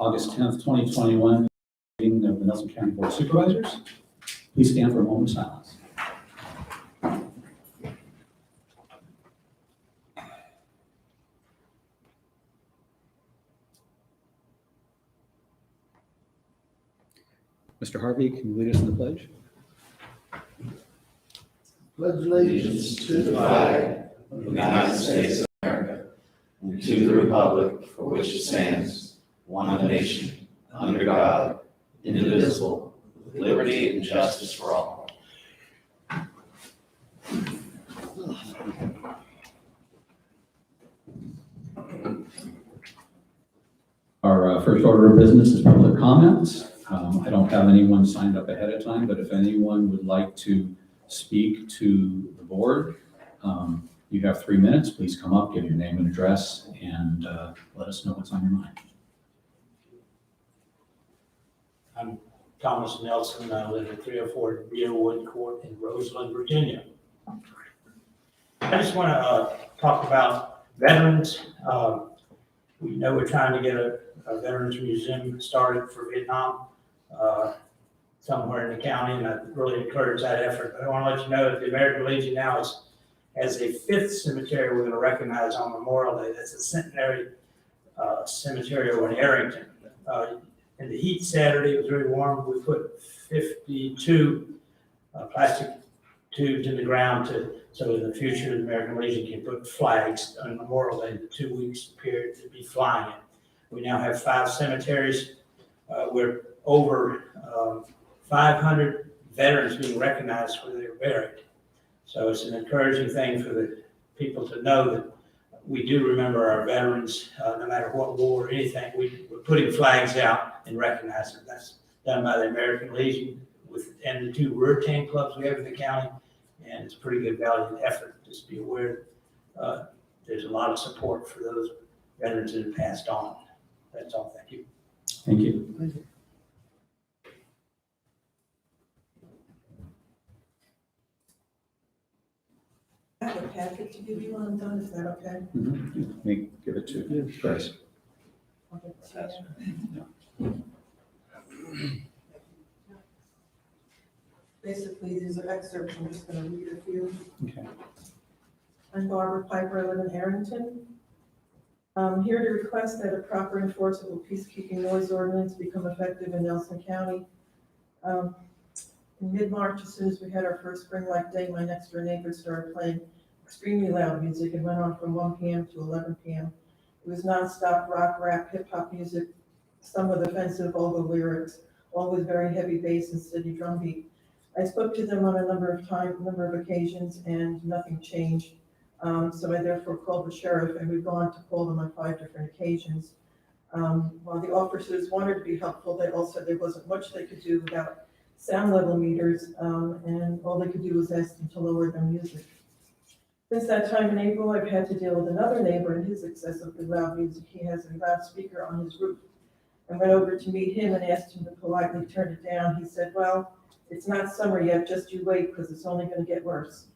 August 10th, 2021, meeting of the Nelson County Board of Supervisors. Please stand for a moment of silence. Mr. Harvey, can you lead us in the pledge? Pledge allegiance to the flag of the United States of America and to the republic for which it stands, one nation, under God, indivisible, with liberty and justice for all. Our first order of business is public comments. I don't have anyone signed up ahead of time, but if anyone would like to speak to the board, you have 3 minutes. Please come up, give your name and address, and let us know what's on your mind. I'm Thomas Nelson. I live at 304 Deerwood Court in Roseland, Virginia. I just want to talk about veterans. We know we're trying to get a Veterans Museum started for Vietnam somewhere in the county, and I really encourage that effort. But I want to let you know that the American Legion now has a 5th cemetery we're going to recognize on Memorial Day. That's the Centenary Cemetery over in Arrington. In the heat Saturday, it was very warm. We put 52 plastic tubes in the ground so in the future the American Legion can put flags on Memorial Day, the 2 weeks period to be flying it. We now have 5 cemeteries. We're over 500 veterans being recognized where they're buried. So it's an encouraging thing for the people to know that we do remember our veterans, no matter what war or anything. We're putting flags out and recognizing them. That's done by the American Legion and the 2 rear tank clubs we have in the county, and it's a pretty good valiant effort. Just be aware there's a lot of support for those veterans that have passed on. That's all. Thank you. Thank you. Thank you. I have a packet to give you when I'm done, is that okay? Let me give it to Grace. I'll give it to you. Basically, these are excerpts, I'm just gonna read a few. Okay. I'm Barbara Piper, I live in Arrington. I'm here to request that a proper enforceable peacekeeping noise ordinance become effective in Nelson County. In mid-March, as soon as we had our first spring light day, my next door neighbor started playing extremely loud music and went on from 1 p.m. to 11 p.m. It was nonstop rock, rap, hip-hop music, some with offensive, vulgar lyrics, all with very heavy bass and steady drum beat. I spoke to them on a number of occasions, and nothing changed. So I therefore called the sheriff, and we've gone to call them on 5 different occasions. While the officers wanted to be helpful, they also there wasn't much they could do without sound level meters, and all they could do was ask them to lower their music. Since that time in April, I've had to deal with another neighbor and his excessively loud music. He has a loudspeaker on his roof. I went over to meet him and asked him to politely turn it down. He said, well, it's not summer yet, just you wait, because it's only going to get worse.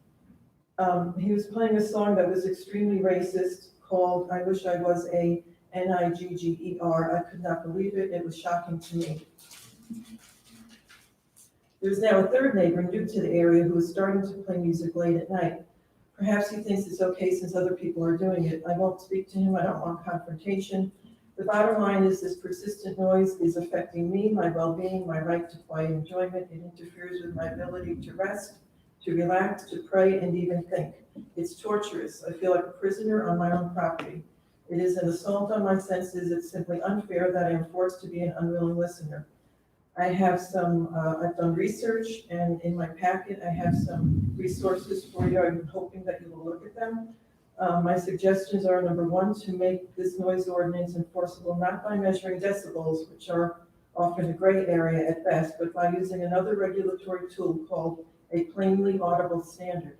He was playing a song that was extremely racist called I Wish I Was a Nigger. I could not believe it. It was shocking to me. There's now a third neighbor new to the area who is starting to play music late at night. Perhaps he thinks it's okay since other people are doing it. I won't speak to him. I don't want confrontation. The bottom line is this persistent noise is affecting me, my well-being, my right to quiet enjoyment. It interferes with my ability to rest, to relax, to pray, and even think. It's torturous. I feel like a prisoner on my own property. It is an assault on my senses. It's simply unfair that I am forced to be an unwilling listener. I have I've done research, and in my packet, I have some resources for you. I'm hoping that you will look at them. My suggestions are, number 1, to make this noise ordinance enforceable not by measuring decibels, which are often a gray area at best, but by using another regulatory tool called a plainly audible standard.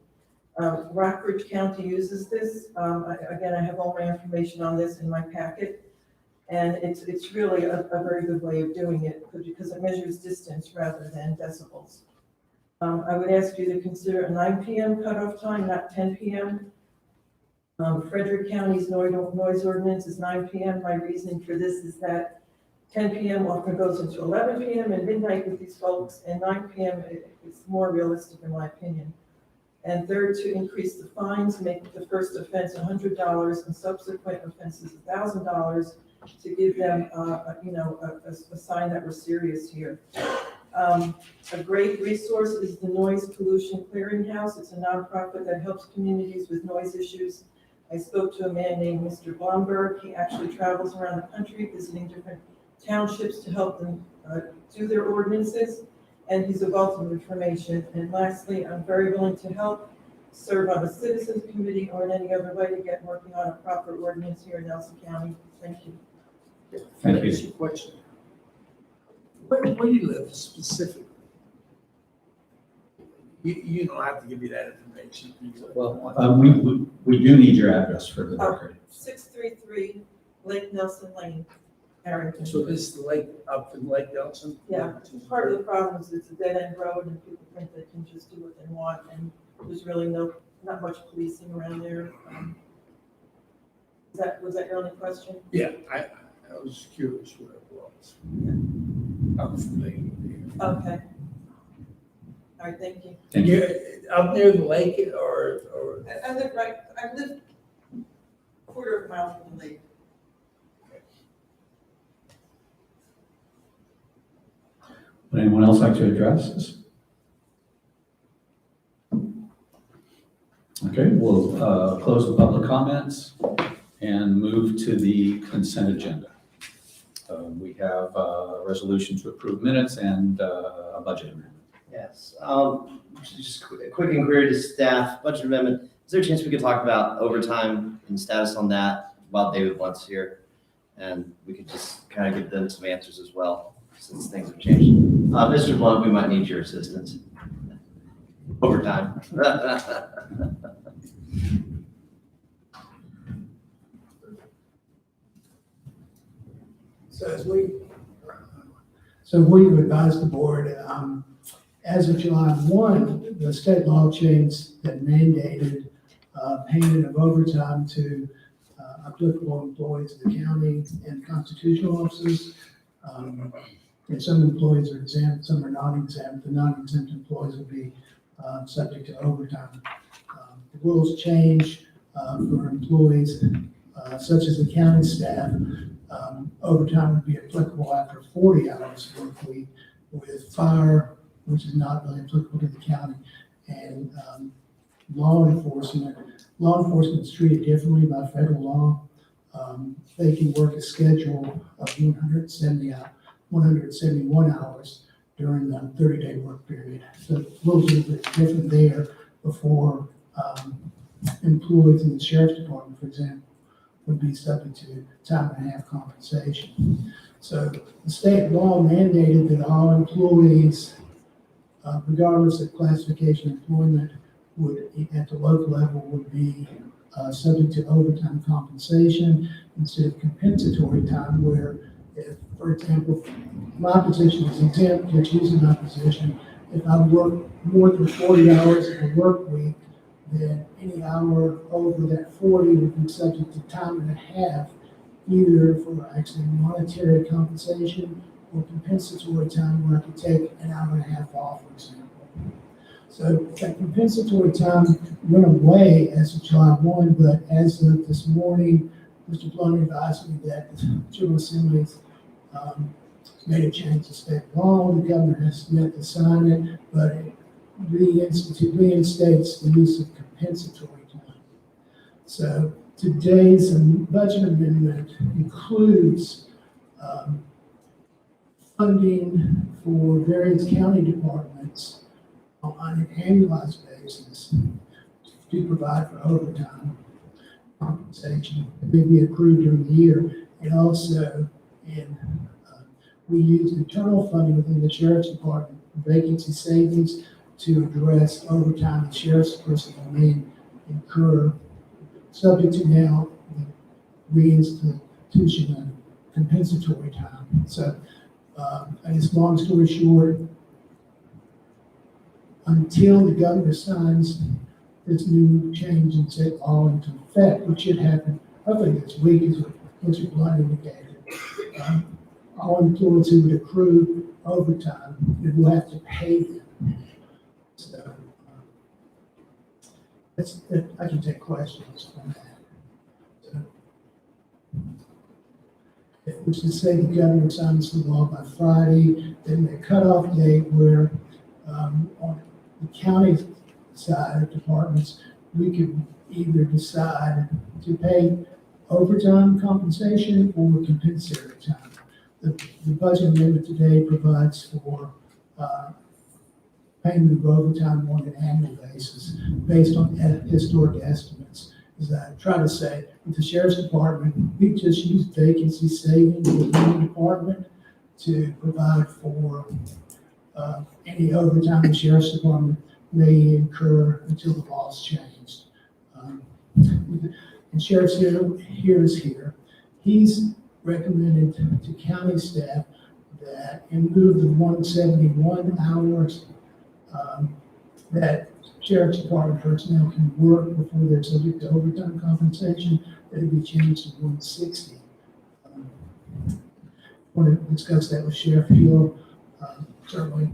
Rockbridge County uses this. Again, I have all my information on this in my packet. And it's really a very good way of doing it because it measures distance rather than decibels. I would ask you to consider a 9 p.m. cutoff time, not 10 p.m. Frederick County's noise ordinance is 9 p.m. My reasoning for this is that 10 p.m. often goes into 11 p.m. and midnight with these folks, and 9 p.m. is more realistic in my opinion. And third, to increase the fines, make the first offense $100 and subsequent offenses $1,000 to give them, a sign that we're serious here. A great resource is the Noise Pollution Clearinghouse. It's a nonprofit that helps communities with noise issues. I spoke to a man named Mr. Blomberg. He actually travels around the country visiting different townships to help them do their ordinances, and he's a wealth of information. And lastly, I'm very willing to help serve on a citizens committee or in any other way to get working on a proper ordinance here in Nelson County. Thank you. Thank you. Ask you a question. Where do you live specifically? You don't have to give me that information. We do need your address for the record. 633 Lake Nelson Lane, Arrington. So this is the lake up in Lake Nelson? Yeah, part of the problem is it's a dead-end road and people think they can just do what they want, and there's really not much policing around there. Was that your only question? Yeah, I was curious where it was. I'm familiar with it. Okay. All right, thank you. Thank you. You're up near the lake or? I live a quarter of a mile from the lake. Would anyone else like to address this? Okay, we'll close the public comments and move to the consent agenda. We have a resolution to approve minutes and a budget amendment. Yes, just a quick inquiry to staff, budget amendment. Is there a chance we could talk about overtime and status on that while David Blunt's here? And we could just kind of give them some answers as well, since things have changed. Mr. Blunt, we might need your assistance. Overtime. So we've advised the board, as of July 1, the state law changed that mandated payment of overtime to applicable employees of the county and constitutional officers. And some employees are exempt, some are not exempt. The non-exempt employees will be subject to overtime. The rules change for employees such as the county staff. Overtime would be applicable after 40 hours work week, with fire, which is not really applicable to the county, and law enforcement. Law enforcement is treated differently by federal law. They can work a schedule of 171 hours during the 30-day work period. So rules are a bit different there before employees in the sheriff's department, for example, would be subject to time and a half compensation. So the state law mandated that all employees, regardless of classification employment, would, at the local level, would be subject to overtime compensation instead of compensatory time, where if, for example, my position is exempt, just using my position, if I work more than 40 hours in a work week, then any hour over that 40 would be subject to time and a half, either for actually monetary compensation or compensatory time, where I could take an hour and a half off, for example. So that compensatory time went away as of July 1, but as of this morning, Mr. Blunt advised me that the General Assembly's made a change to state law. The governor has yet to sign it, but it reinstates the use of compensatory time. So today's budget amendment includes funding for various county departments on an annualized basis to provide for overtime compensation that may be accrued during the year, and also we use internal funding within the sheriff's department for vacancy savings to address overtime that sheriff's personnel may incur, subject to now the reinstitution of compensatory time. So, I guess long story short, until the governor signs this new change in state law into effect, which should happen hopefully this week, is what Mr. Blunt indicated, all employees who would accrue overtime, it will have to pay them. So, I can take questions on that. So, if we should say the governor signs the law by Friday, then the cutoff date where, on the county side of departments, we could either decide to pay overtime compensation or compensatory time. The budget amendment today provides for payment of overtime on an annual basis based on historic estimates. As I try to say, with the sheriff's department, we just use vacancy savings within the department to provide for any overtime the sheriff's department may incur until the law's changed. And Sheriff here is here. He's recommended to county staff that in lieu of the 171 hours that Sheriff's Department personnel can work before they're subject to overtime compensation, that it be changed to 160. Want to discuss that with Sheriff Hill, certainly.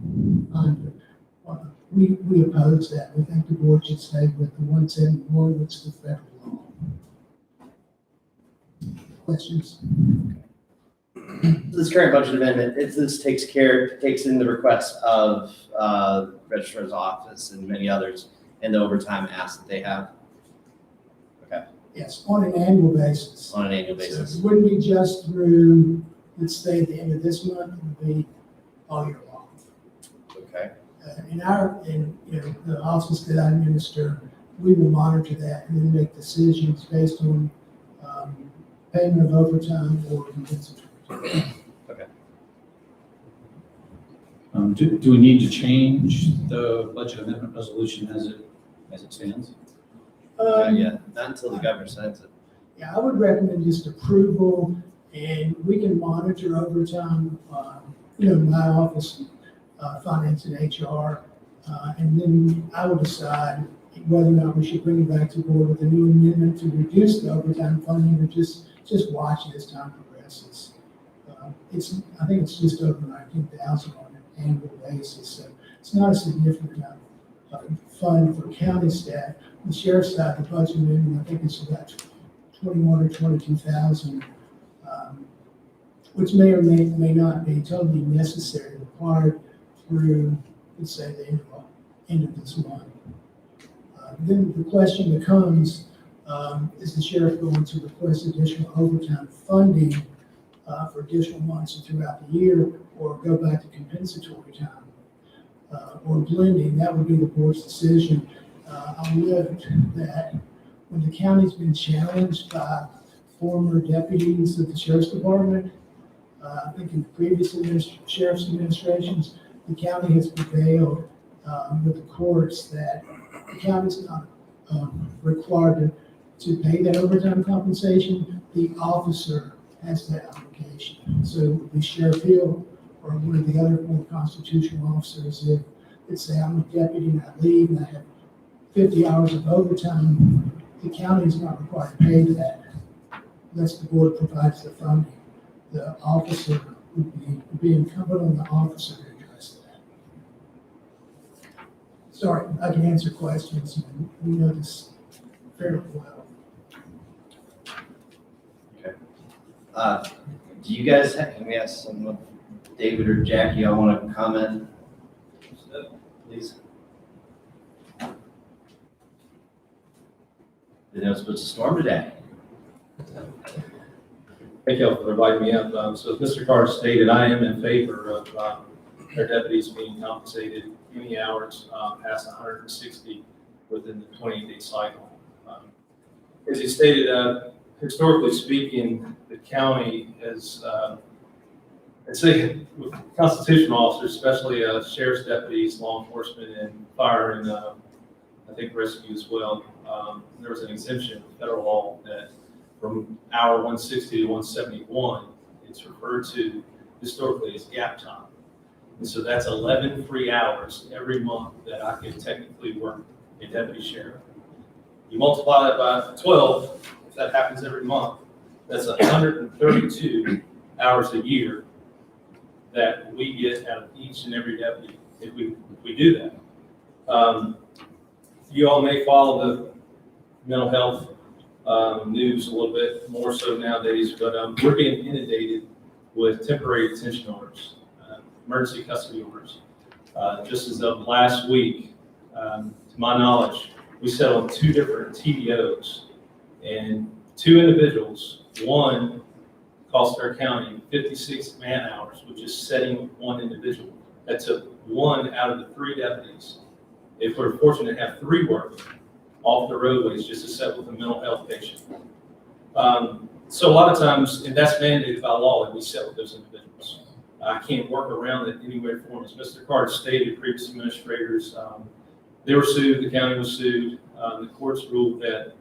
We oppose that. We think the board should stay with the 171, which is the federal law. Questions? This current budget amendment, this takes in the requests of registrar's office and many others and the overtime asks that they have. Okay, Yes, on an annual basis. on an annual basis. So it wouldn't be just through, let's say, at the end of this month, it would be all year long. Okay, In the office that I administer, we will monitor that and then make decisions based on payment of overtime or compensatory. Do we need to change the budget amendment resolution as it stands? not yet, not until the governor signs it. Yeah, I would recommend just approval, and we can monitor overtime, my office, finance and HR, and then I will decide whether or not we should bring it back to the board with a new amendment to reduce the overtime funding or just watch it as time progresses. I think it's just over 19,000 on an annual basis, so it's not a significant fund for county staff. The sheriff's side, the budget amendment, I think it's about 21 or 22,000, which may or may not be totally necessary, required through, let's say, the end of this month. Then the question becomes, is the sheriff going to request additional overtime funding for additional months throughout the year, or go back to compensatory time, or blending? That would be the board's decision. I'll note that when the county's been challenged by former deputies of the sheriff's department, I think in the previous sheriff's administrations, the county has prevailed with the courts that the county's not required to pay that overtime compensation. The officer has that obligation. So the Sheriff Hill or one of the other more constitutional officers, if let's say I'm a deputy and I leave and I have 50 hours of overtime, the county is not required to pay that unless the board provides the funding. The officer would be incumbent on the officer to address that. Sorry, I can answer questions, and we know this fairly well. Do you guys have, can we ask someone, David or Jackie, y'all want to comment? Please. They know it's supposed to storm today. Thank you all for inviting me up. So as Mr. Carr stated, I am in favor of our deputies being compensated any hours past 160 within the 28-day cycle. As he stated, historically speaking, the county has, I'd say with constitutional officers, especially sheriff's deputies, law enforcement, and fire, and I think rescue as well, there was an exemption in federal law that from hour 160 to 171, it's referred to historically as gap time. And so that's 11 free hours every month that I can technically work a deputy sheriff. You multiply that by 12, if that happens every month, that's 132 hours a year that we get out of each and every deputy if we do that. You all may follow the mental health news a little bit more so nowadays, but we're being inundated with temporary detention orders, emergency custody orders. Just as of last week, to my knowledge, we settled 2 different TDOs, and 2 individuals, one cost our county 56 man hours, which is setting 1 individual. That took 1 out of the 3 deputies. If we're fortunate to have 3 work off the roadways just to set with a mental health patient. So a lot of times, and that's mandated by law, that we set with those individuals. I can't work around it any way or form. As Mr. Carter stated, previous administrators, they were sued, the county was sued. The courts ruled that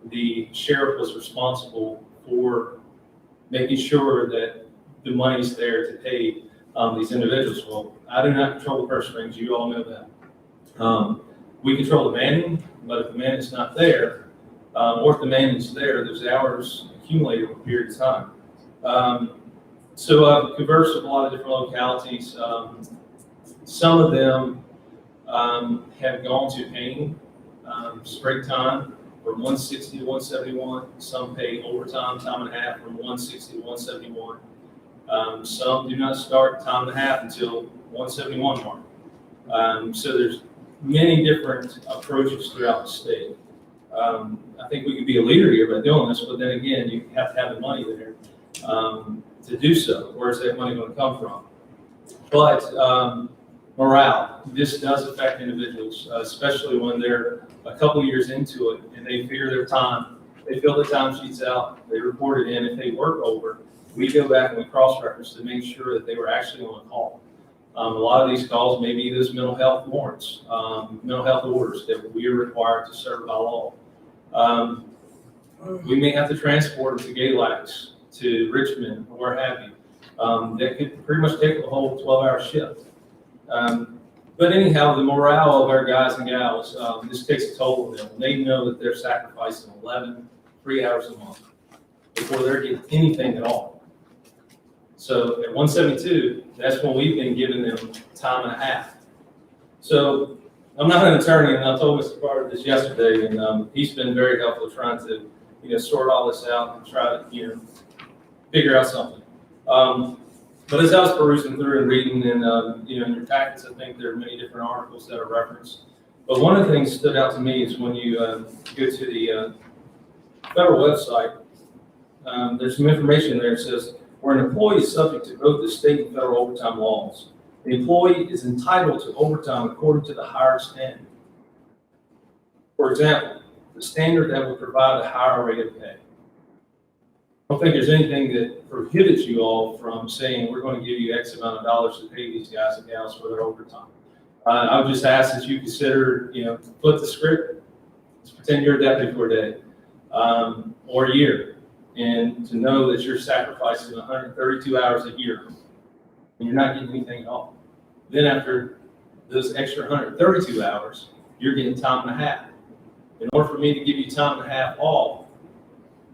the sheriff was responsible for making sure that the money's there to pay these individuals. Well, I do not control the purse strings, you all know that. We control the manning, but if the manning's not there, or if the manning's there, those hours accumulate over a period of time. So I've conversed with a lot of different localities. Some of them have gone to paying straight time from 160 to 171. Some pay overtime, time and a half, from 160 to 171. Some do not start time and a half until 171 mark. So there's many different approaches throughout the state. I think we could be a leader here by doing this, but then again, you have to have the money there to do so. Where's that money going to come from? But morale, this does affect individuals, especially when they're a couple years into it and they figure their time, they fill the timesheets out, they report it in. If they work over, we go back and we cross-reference to make sure that they were actually on a call. A lot of these calls may be those mental health warrants, mental health orders that we are required to serve by law. We may have to transport them to Galax, to Richmond, or where have you. That could pretty much take the whole 12-hour shift. But anyhow, the morale of our guys and gals, this takes a toll on them. They know that they're sacrificing 3 hours a month before they're getting anything at all. So at 172, that's when we've been giving them time and a half. So I'm not an attorney, and I told Mr. Carter this yesterday, and he's been very helpful trying to, sort all this out and try to, figure out something. But as I was perusing through and reading, and in your packets, I think there are many different articles that are referenced. But one of the things that stood out to me is when you go to the federal website, there's some information there that says, where an employee is subject to both the state and federal overtime laws, the employee is entitled to overtime according to the higher standard. For example, the standard that will provide a higher rate of pay. I don't think there's anything that prohibits you all from saying we're going to give you X amount of dollars to pay these guys and gals for their overtime. I would just ask that you consider, flip the script. Let's pretend you're a deputy for a day or a year. And to know that you're sacrificing 132 hours a year and you're not getting anything at all. Then after those extra 132 hours, you're getting time and a half. In order for me to give you time and a half off,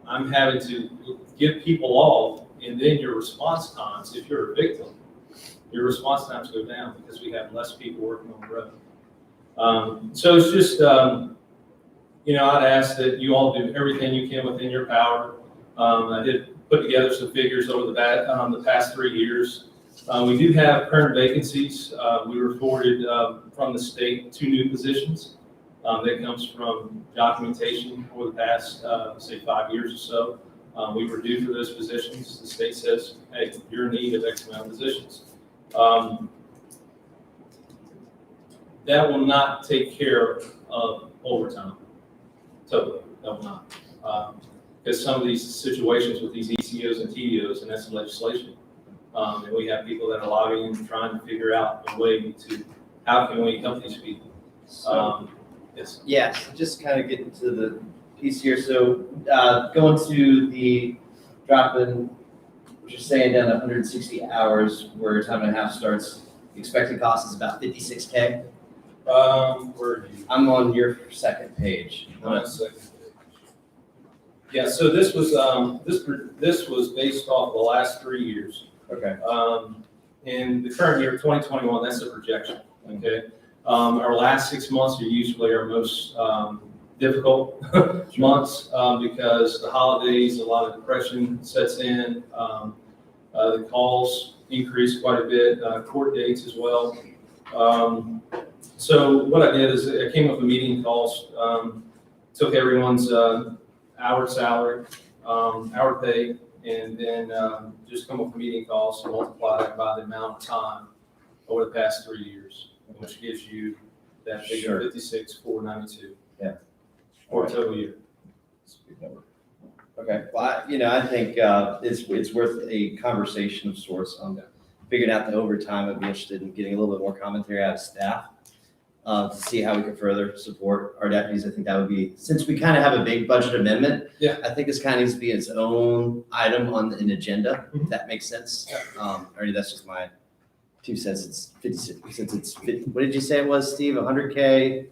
I'm having to give people off, and then your response times, if you're a victim, your response times go down because we have less people working on the road. So it's just, I'd ask that you all do everything you can within your power. I did put together some figures over the past 3 years. We do have current vacancies. We were forwarded from the state 2 new positions. That comes from documentation over the past, say, 5 years or so. We were due for those positions. The state says, hey, you're in need of X amount of positions. That will not take care of overtime. Totally, that will not. Because some of these situations with these ECOs and TDOs, and that's legislation. And we have people that are lobbying and trying to figure out a way to, how can we help these people? Yes. Yes, just kind of getting to the piece here. So going to the drop-in, what you're saying down to 160 hours where time and a half starts, the expected cost is about $56K. Where are you? I'm on your second page. Second page. Yeah, so this was this was based off the last 3 years. Okay. in the current year, 2021, that's a projection, okay? Our last 6 months are usually our most difficult months because the holidays, a lot of depression sets in. The calls increase quite a bit, court dates as well. So what I did is I came up with meeting calls, took everyone's hour salary, hour pay, and then just come up with meeting calls and multiply that by the amount of time over the past 3 years, which gives you that figure, 56,492. Yeah. For a total year. Okay, well, I think it's worth a conversation of sorts on figuring out the overtime. I'd be interested in getting a little bit more commentary out of staff to see how we can further support our deputies. I think that would be, since we kind of have a big budget amendment, Yeah. I think this kind of needs to be its own item on an agenda, if that makes sense. Ernie, that's just my 2 cents. It's 56, since it's 50, what did you say it was, Steve, 100K?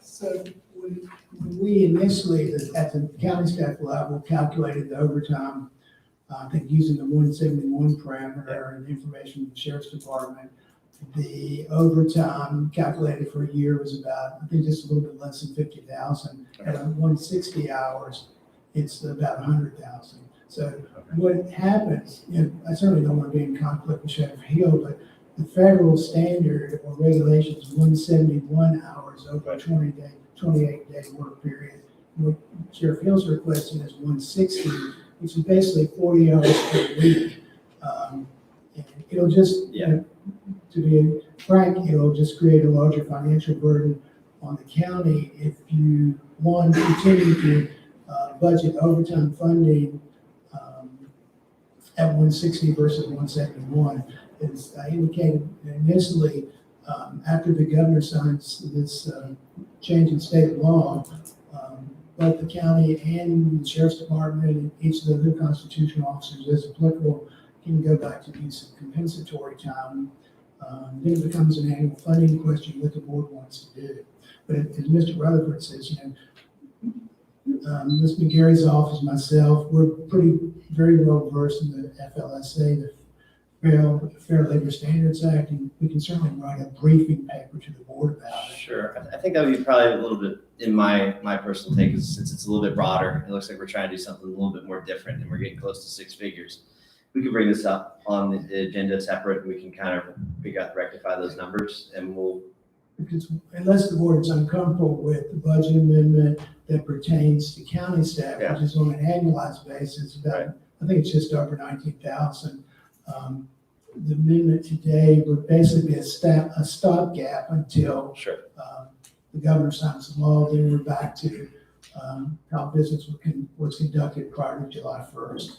So when we initially, at the county staff level, calculated the overtime, I think using the 171 parameter and information from the sheriff's department, the overtime calculated for a year was about, I think, just a little bit less than 50,000. At 160 hours, it's about 100,000. So what happens, I certainly don't want to be in conflict with Sheriff Hill, but the federal standard or regulation is 171 hours over a 28-day work period. What Sheriff Hill's requesting is 160, which is basically 40 hours per week. And it'll just, to be frank, it'll just create a larger financial burden on the county if you, one, continue to budget overtime funding at 160 versus 171. As I indicated initially, after the governor signs this change in state law, both the county and the sheriff's department and each of the other constitutional officers, as applicable, can go back to do some compensatory time. Then it becomes an annual funding question what the board wants to do. But as Mr. Rutherford says, Ms. McGarry's office, myself, we're very well versed in the FLSA, the Fair Labor Standards Act, and we can certainly write a briefing paper to the board about it. Sure, I think that would be probably a little bit, in my personal take, since it's a little bit broader, it looks like we're trying to do something a little bit more different and we're getting close to 6 figures. We could bring this up on the agenda separate, and we can kind of rectify those numbers, and we'll. Because unless the board is uncomfortable with the budget amendment that pertains to county staff, which is on an annualized basis, about, I think it's just over 19,000. The amendment today would basically be a stopgap until the governor signs the law. Then we're back to how business was conducted prior to July 1st.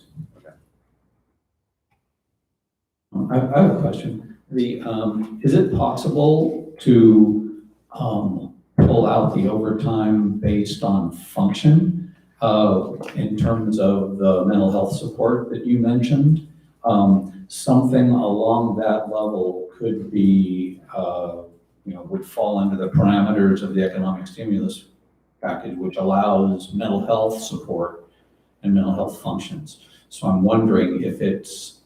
I have a question. Is it possible to pull out the overtime based on function in terms of the mental health support that you mentioned? Something along that level could be, would fall under the parameters of the economic stimulus package, which allows mental health support and mental health functions. So I'm wondering if it's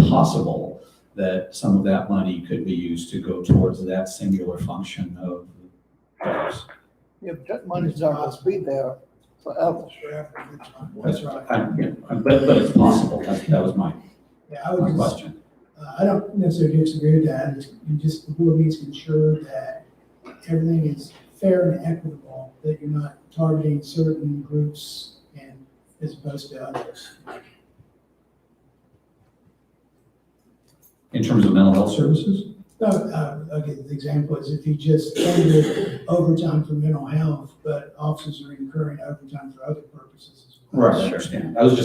possible that some of that money could be used to go towards that singular function of those. Yeah, but that money's not gonna be there forever. That's right. But it's possible. That was my question. I don't necessarily disagree with that. It's just the board needs to ensure that everything is fair and equitable, that you're not targeting certain groups and as opposed to others. In terms of mental health services? No, okay, the example is if you just funded overtime for mental health, but officers are incurring overtime for other purposes as well. Right, I understand. I was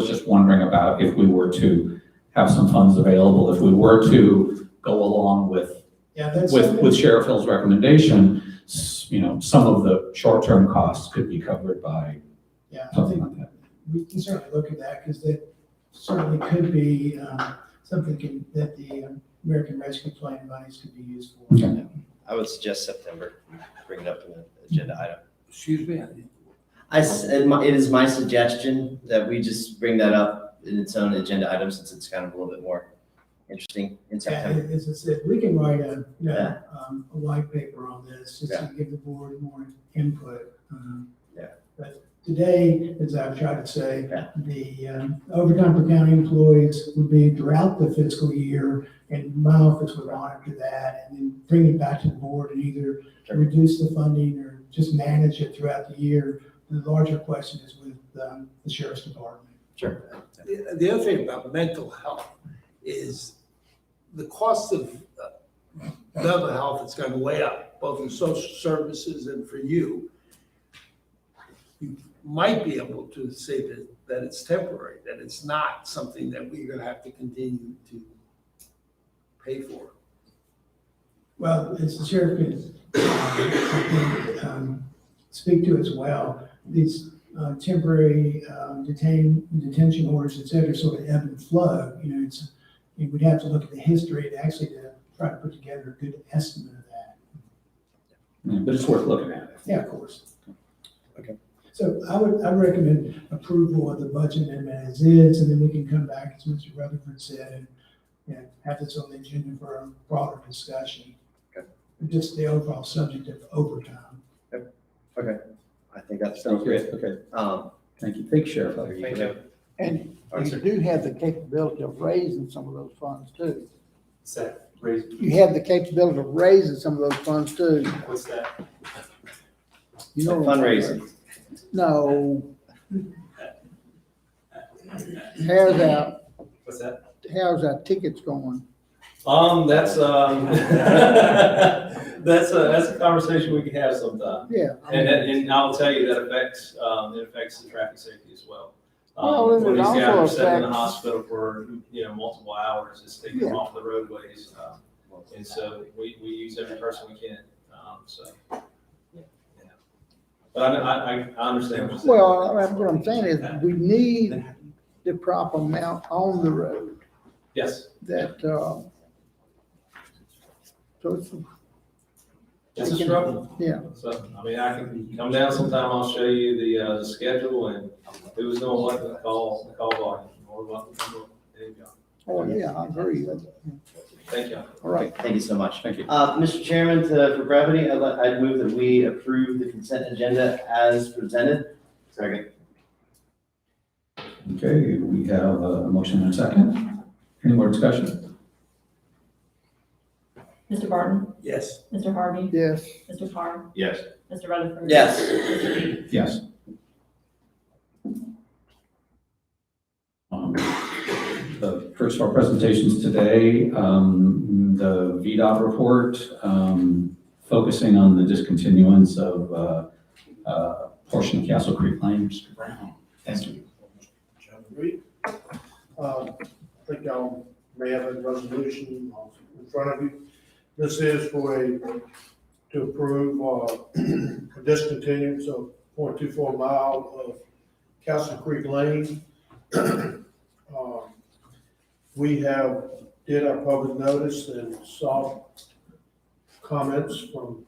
just wondering about if we were to have some funds available, if we were to go along with Sheriff Hill's recommendation, some of the short-term costs could be covered by something like that. We can certainly look at that because that certainly could be something that the American Rescue Plan monies could be used for. Okay. I would suggest September, bring it up in an agenda item. Excuse me? It is my suggestion that we just bring that up in its own agenda item since it's kind of a little bit more interesting in Yeah, September. as I said, we can write a, you know, Yeah. a white paper on this, just to Yeah. give the board more input. Yeah. But today, as I've tried to say, Yeah. the overtime for county employees would be throughout the fiscal year, and my office would monitor that, and then bring it back to the board and either Sure. reduce the funding or just manage it throughout the year. The larger question is with the sheriff's department. Sure. The other thing about mental health is the cost of mental health is going way up, both in social services and for you. You might be able to say that it's temporary, that it's not something that we're going to have to continue to pay for. Well, as the sheriff can speak to as well, these temporary detention orders, et cetera, sort of ebb and flow. You know, you would have to look at the history to actually try to put together a good estimate of that. Yeah, but it's worth looking at. Yeah, of course. Okay. So I would recommend approval of the budget amendment as is, and then we can come back, as Mr. Rutherford said, and have this on the agenda for a broader discussion. Okay. Just the overall subject of overtime. Okay, I think that's. Sounds great, okay. Thank you. Thank you, Sheriff. Thank you. And All right, you sir. do have the capability of raising some of those funds too. What's that? Raise, You have the capability of raising some of those funds too. what's that? You know. Fundraising. No. How's What's that? our tickets going? That's, that's a conversation we can have sometime. Yeah. I And, mean, and I'll tell you, that affects, it affects the traffic safety as well. Well, and When it these guys also are sitting in the affects- hospital for, multiple hours, it's taking them Yeah. off the roadways. And so we use every person we can, so. Yeah. But I understand what you're saying. Well, what I'm saying is we need the proper amount on the road Yes, that, so it's a struggle. yeah. So, I mean, I can come down sometime, I'll show you the schedule and who's doing what, the call volume, or what. There you go. Oh, yeah, I agree. Thank you. All right. Thank you so much. Thank you. Mr. Chairman, for brevity, I'd move that we approve the consent agenda as presented. Second. Okay, we have a motion and a second. Any more discussion? Mr. Barton, Yes. Mr. Harvey, Yes. Mr. Carr, Yes. Mr. Rutherford. Yes. Mr. Reed. Yes. The first of our presentations today, the VDOT report, focusing on the discontinuance of portion of Castle Creek Lane. Mr. Brown. Thank you. John Reed. I think y'all may have a resolution in front of you. This is to approve a discontinuance of 0.24 mile of Castle Creek Lane. We did our public notice and saw comments from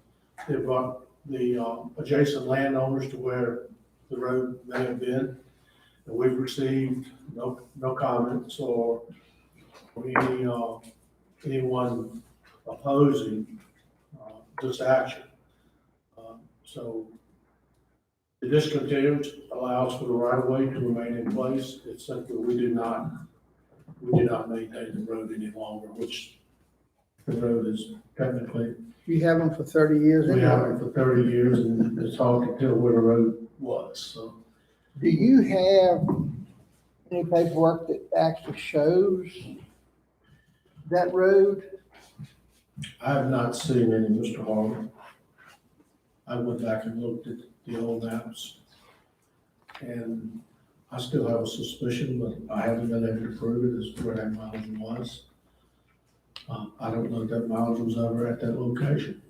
the adjacent landowners to where the road may have been. And we've received no comments or anyone opposing this action. So the discontinuance allows for the right of way to remain in place. It's simply we do not maintain the road any longer, which the road is technically, You have them for 30 years. we have it for 30 years and it's hard to tell where the road was, so. Do you have any paperwork that actually shows that road? I have not seen any, Mr. Harvey. I went back and looked at the old maps. And I still have a suspicion, but I haven't been able to prove it as to where that mileage was. I don't know if that mileage was ever at that location.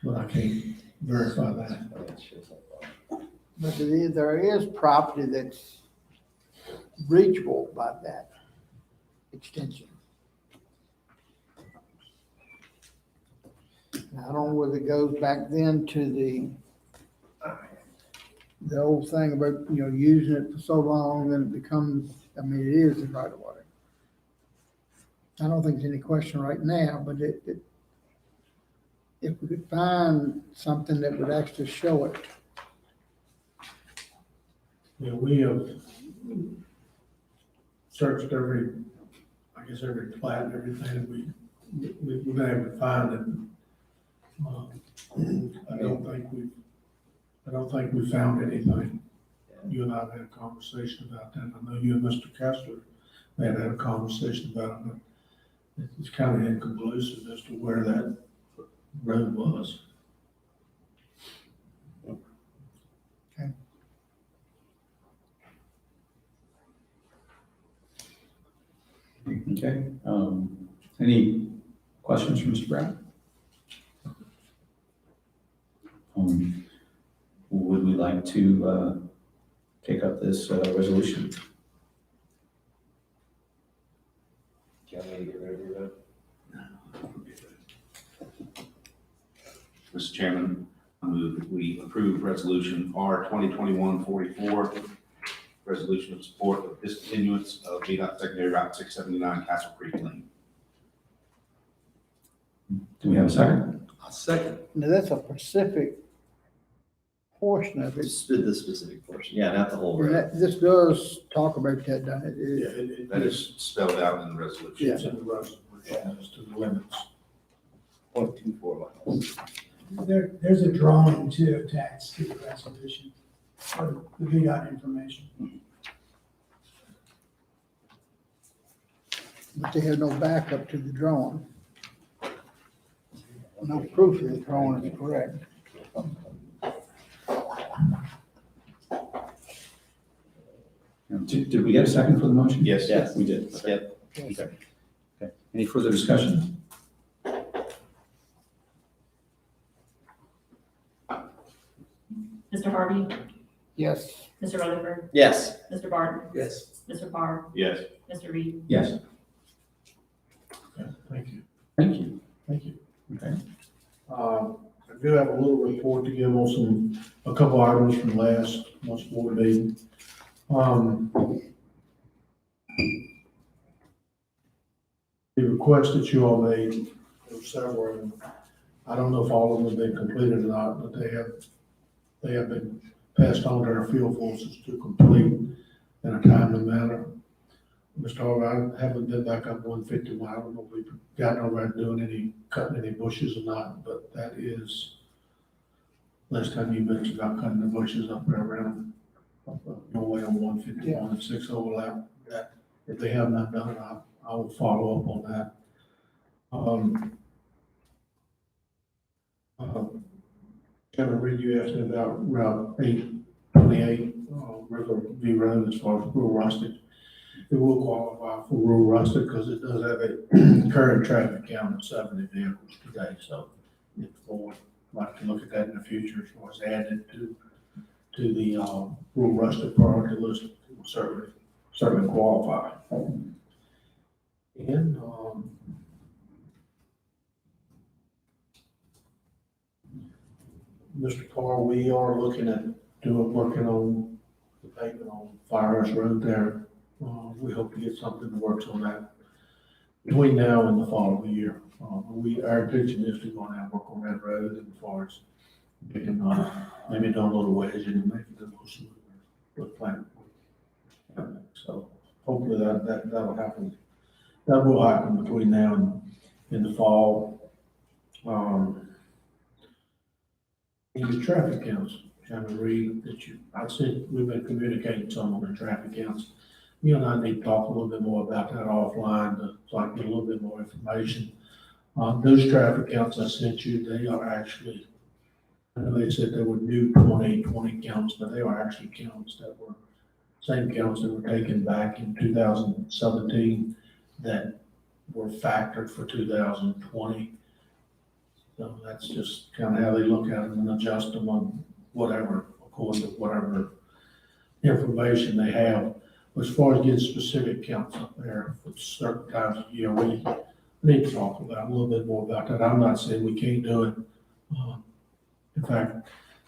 But I can't verify that. But there is property that's reachable by that extension. I don't know whether it goes back then to the the old thing about, using it for so long, then it becomes, it is the right of way. I don't think there's any question right now, but if we could find something that would actually show it. Yeah, we have searched every plat and everything we've been able to find, and I don't think we found anything. You and I have had a conversation about that. I know you and Mr. Kessler had a conversation about it, but it's kind of inconclusive as to where that road was. Okay, any questions from Mr. Brown? Would we like to take up this resolution? Do you want me to get ready to vote? Mr. Chairman, I move that we approve resolution R 2021-44, resolution of support of discontinuance of VDOT secondary route 679 Castle Creek Lane. Do we have a second? A second. Now, that's a specific portion of it. Just the specific portion, yeah, not the whole And road. this does talk about that, doesn't it? It? That is spelled out in the resolution. It's in the resolution as to the limits. 0.24 miles. There's a drawing too attached to the resolution, or the VDOT information. But they have no backup to the drawing. No proof that the drawing is correct. Did we get a second for the motion? Yes. Yes. We did. Yep. Okay. Okay. Any further discussion? Mr. Harvey, Yes. Mr. Rutherford, Yes. Mr. Barton, Yes. Mr. Parr, Yes. Mr. Reed. Yes. Okay, thank you. Thank you. Thank you. Okay. I do have a little report to give on a couple items from last month's board meeting. The request that you all made, there were several, and I don't know if all of them have been completed or not, but they have been passed on to our field forces to complete in a timely manner. Mr. Harvey, I haven't been back up 151. I don't know if we've gotten over and doing cutting any bushes or not, but that is, last time you mentioned about cutting the bushes up there around your way on 151 and 6 overlap. That if they have not done it, I will follow up on that. Kevin Reed, you asked me about Route 828, River V Road as far as rural rustic. It will qualify for rural rustic because it does have a current traffic count of 70 vehicles today. So if the board would like to look at that in the future as far as adding to the rural rustic priority list, it will certainly qualify. And Mr. Parr, we are looking at working on the pavement on Firehouse Road there. We hope to get something that works on that between now and the following year. Our intention is to go on and work on that road, and as far as making, maybe do a little wedge and make it a little smoother with plant. So hopefully that'll happen. That will happen between now and in the fall. And the traffic counts, Chairman Reed, I said we've been communicating some on the traffic counts. You and I need to talk a little bit more about that offline, so I can get a little bit more information. Those traffic counts I sent you, they are actually, I know they said they were new 2020 counts, but they are actually counts that were, same counts that were taken back in 2017 that were factored for 2020. So that's just kind of how they look at them and adjust them on whatever, according to whatever information they have. As far as getting specific counts up there for certain times of year, we need to talk about a little bit more about that. I'm not saying we can't do it. In fact,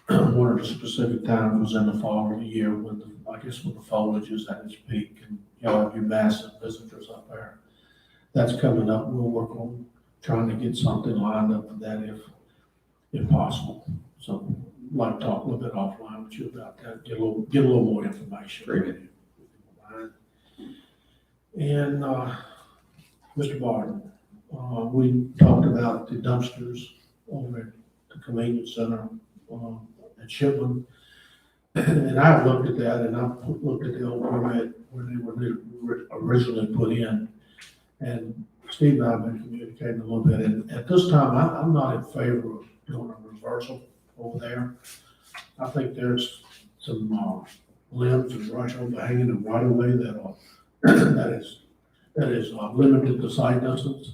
one of the specific times was in the fall of the year when I guess when the foliage is at its peak and y'all have your massive visitors up there. That's coming up. We'll work on trying to get something lined up for that if possible. So I'd like to talk a little bit offline with you about that, get a little more information. Very good. And, Mr. Barton, we talked about the dumpsters over at the convenience center, at Shipman. And I looked at that and I looked at the old permit where they were originally put in. And Steve and I have been communicating a little bit, and at this time, I'm not in favor of doing a reversal over there. I think there's some, limbs and brush overhanging the right of way that are, that is limited to sight distance.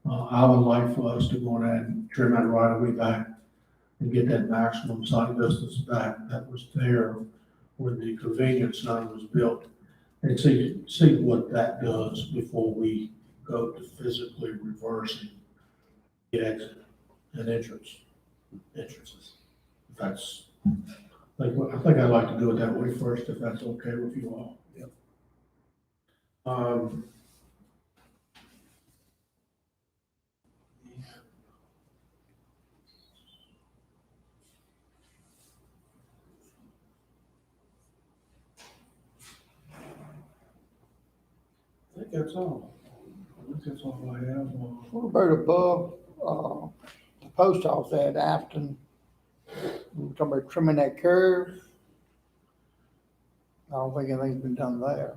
I would like for us to go ahead and trim that right of way back and get that maximum sight distance back that was there when the convenience center was built. And see what that does before we go to physically reversing the exit and entrances. That's, I think I'd like to do it that way first, if that's okay with you all. Yep. I think that's all. I think that's all I have. What about above, the post office at Afton? We were talking about trimming that curve. I don't think anything's been done there.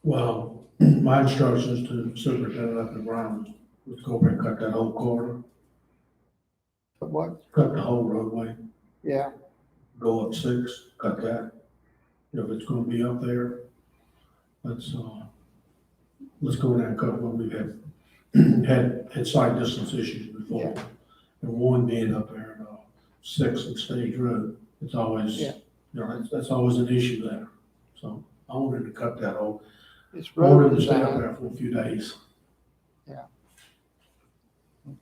Well, my instructions to Superintendent up in Brown was go over and cut that whole corridor, But what? cut the whole roadway, Yeah, go up 6, cut that. If it's gonna be up there, let's go in there and cut what we've had sight distance issues before. Yeah. And one being up there, 6 and Stage Road, it's always, Yeah. That's always an issue there. So I wanted to cut that whole, it's I wanted road to stay up design. there for a few days.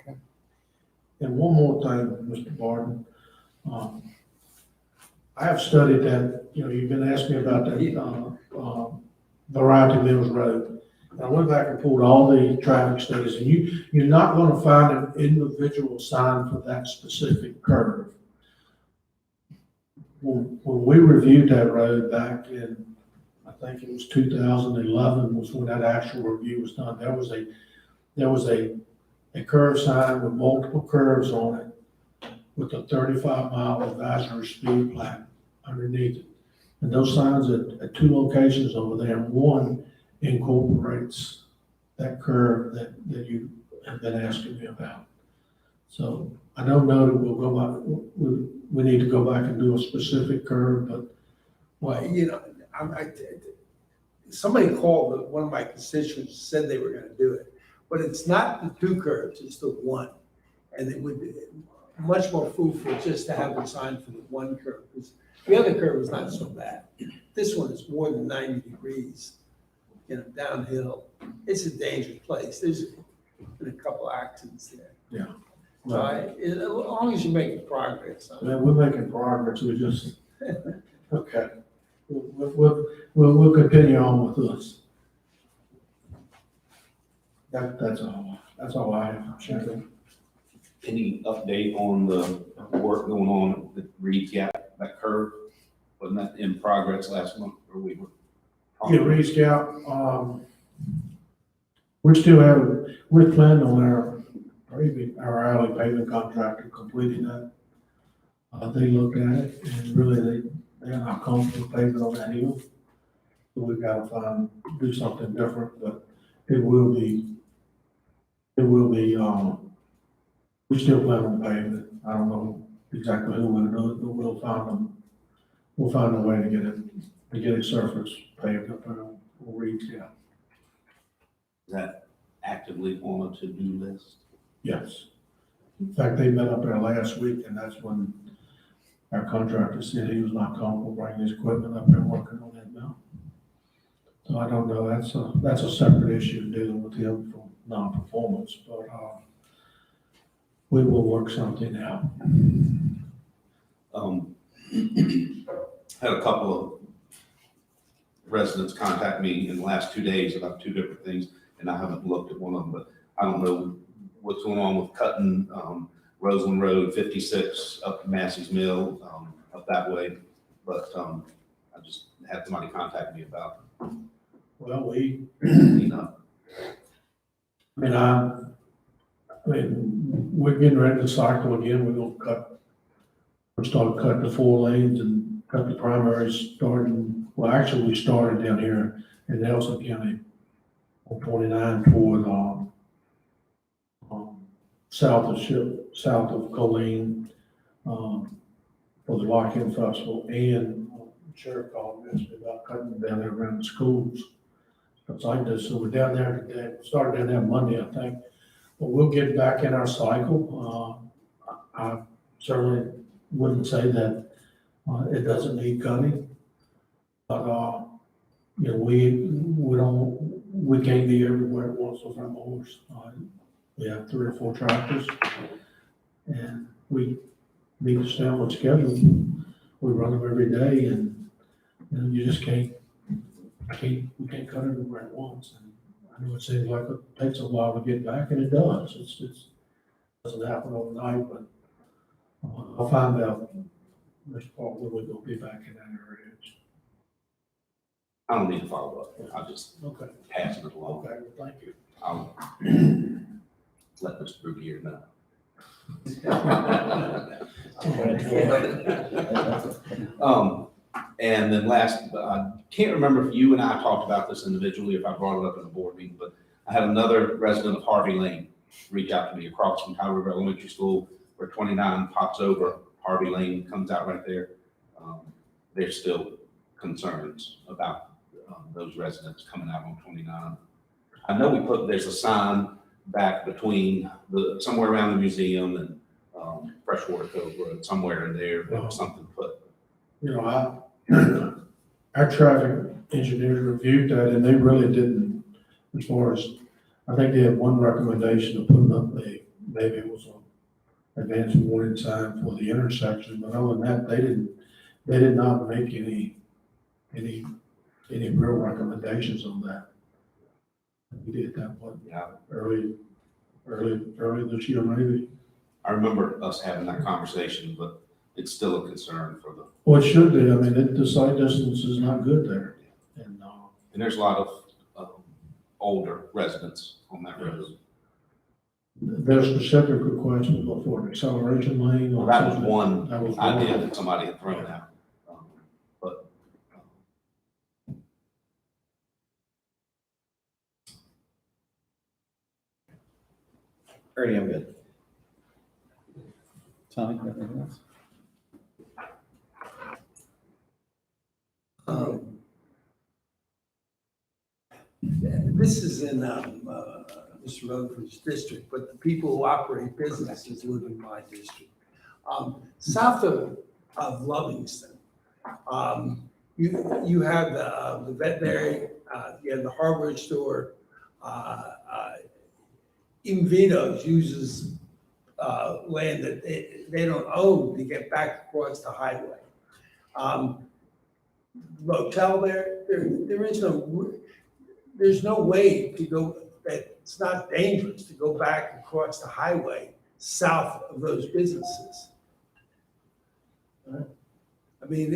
Okay. And one more thing, Mr. Barton, I have studied that, you've been asking me about that, Variety Mills Road. And I went back and pulled all the traffic studies, and you're not gonna find an individual sign for that specific curve. When we reviewed that road back in, I think it was 2011 was when that actual review was done, there was a curve sign with multiple curves on it with a 35-mile advisory speed plaque underneath it. And those signs at 2 locations over there, and one incorporates that curve that you have been asking me about. So I don't know that we'll go back, we need to go back and do a specific curve, but Well, somebody called, one of my constituents said they were gonna do it, but it's not the 2 curves, it's the one. And it would be much more fruitful just to have a sign for the 1 curve, because the other curve is not so bad. This one is more than 90 degrees, downhill. It's a dangerous place. There's been a couple accidents there. Yeah. So as long as you're making progress. man, we're making progress, we just, okay. We'll continue on with this. That's all I have, Sharon. Any update on the work going on at Reed Gap, that curve? Wasn't that in progress last month, or we were? Yeah, Reed Scout, we're planning on our alley paving contractor completing that. They looked at it and really they're not comfortable paving on that hill. So we've got to do something different, but it will be, we still plan on paving it. I don't know exactly who will do it, but we'll find a way to get it surface paved up there on Reed Scout. Is that actively on a to-do list? Yes. In fact, they met up there last week, and that's when our contractor said he was not comfortable bringing his equipment up there working on that now. So I don't know, that's a separate issue dealing with him for non-performance, but, we will work something out. Had a couple of residents contact me in the last 2 days about two different things, and I haven't looked at one of them, but I don't know what's going on with cutting, Roseland Road 56 up to Massey's Mill, up that way. But, I just had somebody contact me about, Well, we, you know, I mean, we're getting ready to cycle again. We're starting to cut the 4 lanes and cut the primaries starting, well, actually, we started down here in Nelson County on 29 toward, south of Colleen, for the Lock-In Festival, and Sheriff called me and asked me about cutting down there around the schools. It's like this, so we're down there today, started down there Monday, I think, but we'll get back in our cycle. I certainly wouldn't say that, it doesn't need cutting, but, you know, we can't be everywhere at once with our mowers. We have 3 or 4 tractors, and we need to stay on schedule. We run them every day, and, you know, you just can't cut everywhere at once. And I know it seems like it takes a while to get back, and it does. It doesn't happen overnight, but I'll find out which part where we're gonna be back in that area. I don't need to follow up. I'll just Okay, pass it along. okay, well, thank you. I'll let Mr. Brugier know. And then last, I can't remember if you and I talked about this individually, if I brought it up in a board meeting, but I had another resident of Harvey Lane reach out to me across from Powder River Elementary School, where 29 pops over, Harvey Lane comes out right there. There's still concerns about those residents coming out on 29. I know there's a sign back between somewhere around the museum and Freshwater Cove Road, somewhere in there, there was something put. You know, our traffic engineers reviewed that, and they really didn't, as far as, I think they had one recommendation of putting up maybe it was an advance warning sign for the intersection, but other than that, they did not make any real recommendations on that. We did that one, Yeah, early this year, maybe. I remember us having that conversation, but it's still a concern for the, Well, it should be. I mean, the sight distance is not good there. And, and there's a lot of older residents on that road. there's specific requests for an acceleration lane. or Well, that was something. one That was idea one. that somebody had thrown out. But Ernie, I'm good. Tommy, you have anything else? This is in, Mr. Rutherford's district, but the people who operate businesses live in my district. South of Lovingston, you have the veterinary, you have the hardware store, even Vito's uses land that they don't own to get back across the highway. Motel there's no way to go, that it's not dangerous to go back across the highway south of those businesses. I mean,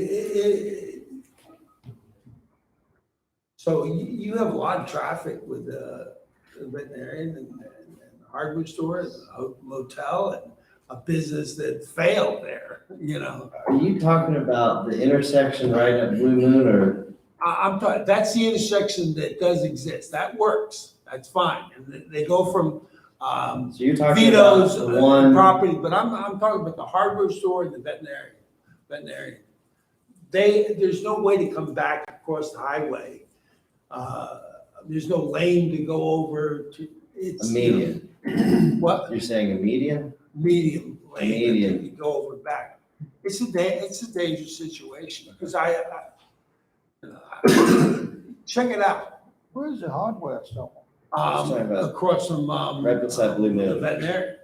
so you have a lot of traffic with the veterinarian and hardware store, and a motel, and a business that failed there, you know. Are you talking about the intersection right at Blue Moon, or? I'm talking, that's the intersection that does exist, that works, that's fine, and they go from, So you're talking about Vito's the one, property, but I'm talking about the hardware store and the veterinarian. There's no way to come back across the highway. There's no lane to go over to, a median. What? You're saying a median? Medium lane that Median. you go over back. It's a dangerous situation, because check it out. Where's the hardware store? Sorry about- Across from, Right beside Blue the Moon. veterinarian.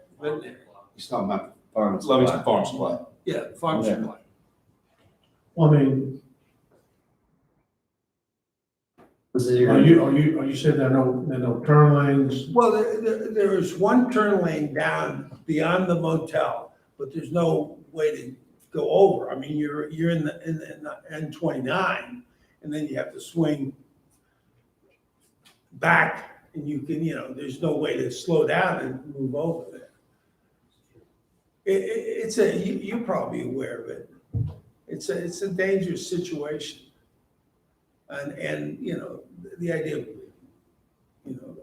He's talking about Farm Livingston supply. Farm Supply. Yeah, farm Yeah. supply. Well, I mean, This is your. are you saying there are no turn lanes? Well, there is one turn lane down beyond the motel, but there's no way to go over. I mean, you're in the N29, and then you have to swing back, and you can, there's no way to slow down and move over there. You're probably aware of it. It's a dangerous situation. And, the idea of,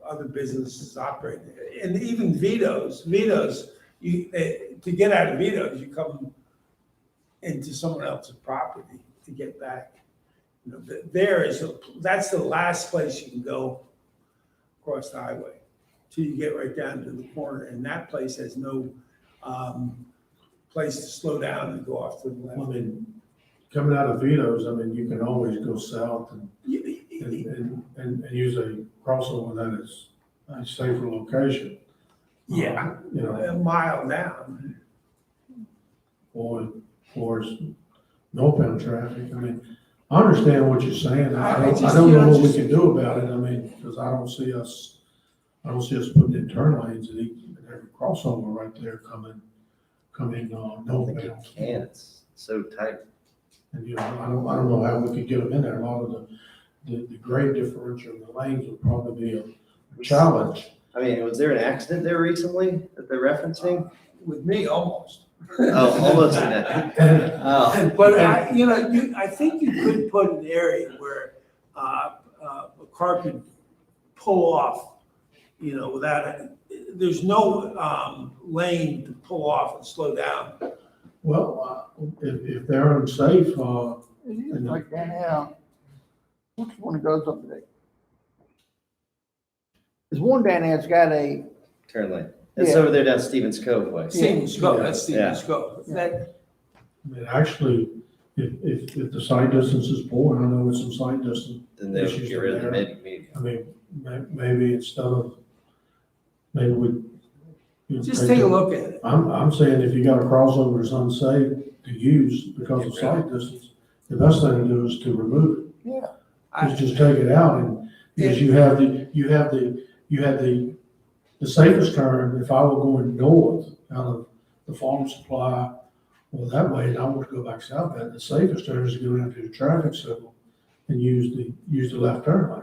other businesses operating, and even Vito's, to get out of Vito's, you come into someone else's property to get back. That's the last place you can go across the highway, till you get right down to the corner, and that place has no, place to slow down and go off to the I left. mean, coming out of Vito's, I mean, you can always go south and use a crossover that is a safer location. Yeah, You know, a mile down. or northbound traffic. I mean, I understand what you're saying. I don't know what we can do about it. I mean, because I don't see us putting in turn lanes at every crossover right there coming I don't think you northbound. can, it's so tight. And, I don't know how we could get them in there. A lot of the grade differential in the lanes would probably be a challenge. I mean, was there an accident there recently that they're referencing? With me, almost. Oh, almost in that. Oh, But I think you could put an area where a car could pull off, without, there's no lane to pull off and slow down. Well, if they're unsafe, It is like that now. Which one goes up there? There's one down there that's got a, turn lane. It's Yeah. over there down Stevens Cove way. Stevens Cove, that's Yeah. Stevens Cove. That, I mean, actually, if the sight distance is poor, and I know it's some sight distance, Then they'll Issues get rid of the there. medium. I mean, maybe instead of, maybe we. just take a look at it. I'm saying if you got a crossover that's unsafe to use because of sight distance, the best thing to do is to remove it. yeah, Is just take it out, and because you have the safest turn, if I were going north out of the farm supply, well, that way, and I want to go back south, the safest turn is to go down to the traffic signal and use the left turn lane.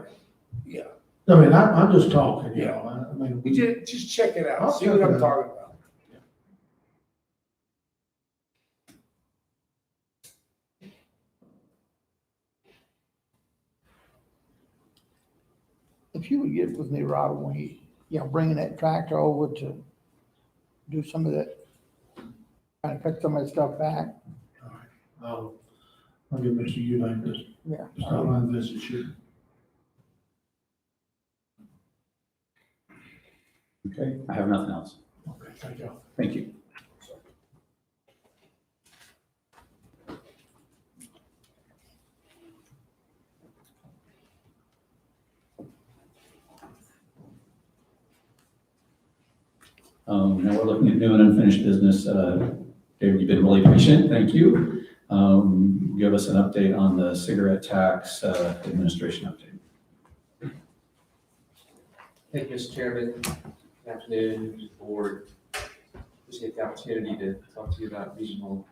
Yeah. I mean, I'm just talking, I mean. You just check it out, I'll see check what it I'm out. talking about. if you would get with me right away, bringing that tractor over to do some of that, kind of cut some of that stuff back. I'll give Mr. Eubank this, Yeah. just outline this issue. Okay, I have nothing else. Okay, thank you. Thank you. Now we're looking at new and unfinished business. David, you've been really patient, thank you. Give us an update on the cigarette tax administration update. Thank you, Mr. Chairman. Good afternoon, board. Appreciate the opportunity to talk to you about regional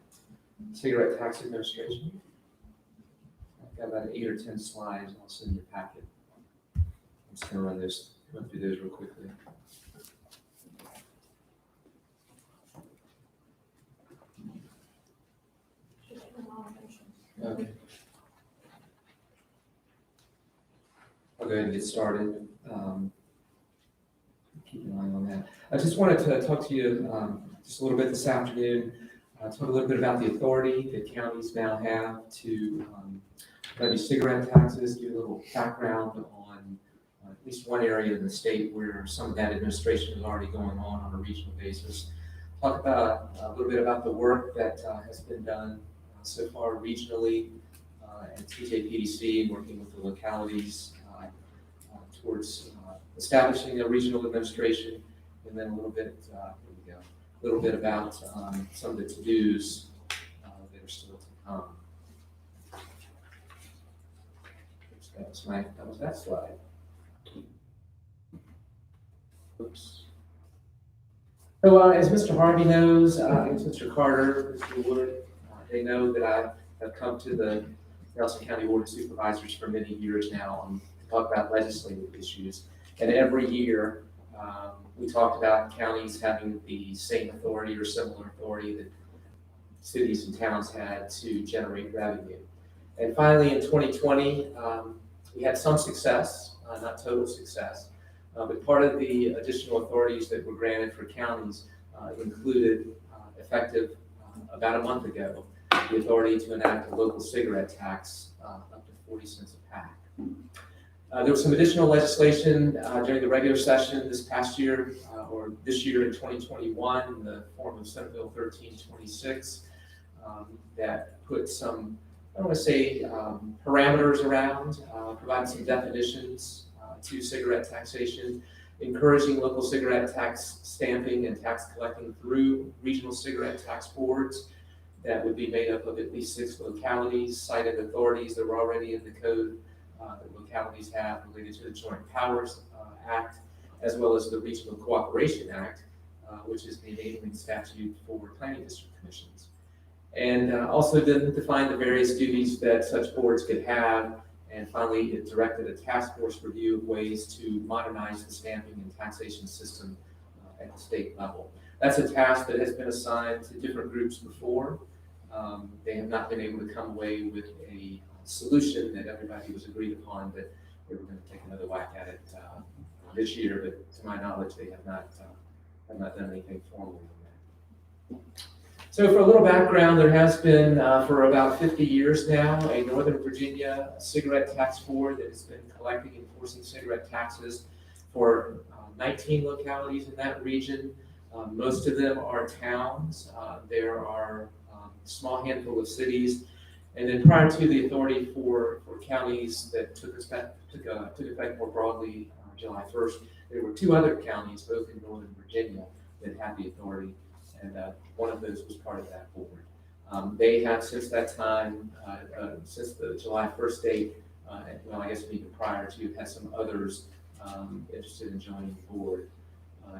cigarette tax administration. I've got about 8 or 10 slides also in your packet. I'm just going to run through those real quickly. Okay. I'll go ahead and get started. Keep an eye on that. I just wanted to talk to you just a little bit this afternoon, talk a little bit about the authority that counties now have to levy cigarette taxes, give you a little background on at least one area in the state where some of that administration is already going on a regional basis. Talk about a little bit about the work that has been done so far regionally at TJPDC, working with the localities towards establishing a regional administration, and then a little bit, here we go, little bit about some of the to-dos that are still to come. That was that slide. Oops. So as Mr. Harvey knows, as Mr. Carter, Mr. Wood, they know that I have come to the Nelson County Board of Supervisors for many years now to talk about legislative issues. And every year, we talked about counties having the same authority or similar authority that cities and towns had to generate revenue. And finally, in 2020, we had some success, not total success, but part of the additional authorities that were granted for counties included, effective about a month ago, the authority to enact a local cigarette tax up to 40 cents a pack. There was some additional legislation during the regular session this past year, or this year in 2021, in the form of Senate Bill 1326, that put some, I don't want to say parameters around, provide some definitions to cigarette taxation, encouraging local cigarette tax stamping and tax collecting through regional cigarette tax boards that would be made up of at least 6 localities, cited authorities that were already in the code that localities have related to the Joint Powers Act, as well as the Regional Cooperation Act, which is the enabling statute for planning district commissions. And also define the various duties that such boards could have. And finally, it directed a task force review of ways to modernize the stamping and taxation system at the state level. That's a task that has been assigned to different groups before. They have not been able to come away with a solution that everybody was agreed upon, that they were going to take another whack at it this year, but to my knowledge, they have not done anything formal on that. So for a little background, there has been, for about 50 years now, a Northern Virginia cigarette tax board that has been collecting and enforcing cigarette taxes for 19 localities in that region. Most of them are towns. There are a small handful of cities. And then prior to the authority for counties that took effect more broadly July 1st, there were 2 other counties, both in Northern Virginia, that had the authority. And one of those was part of that board. They have since that time, since the July 1st date, well, I guess even prior to, had some others interested in joining the board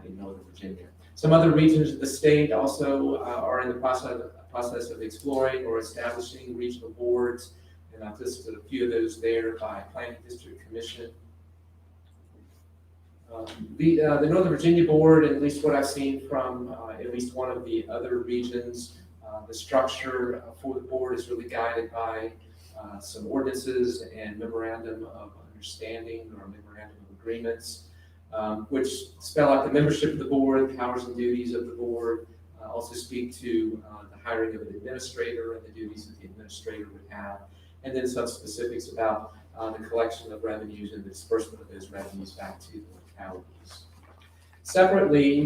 in Northern Virginia. Some other regions of the state also are in the process of exploring or establishing regional boards, and I've listed a few of those there by Planning District Commission. The Northern Virginia board, at least what I've seen from at least one of the other regions, the structure for the board is really guided by some ordinances and memorandum of understanding or memorandum of agreements, which spell out the membership of the board, the powers and duties of the board, also speak to the hiring of an administrator and the duties that the administrator would have, and then some specifics about the collection of revenues and the disbursement of those revenues back to the localities. Separately,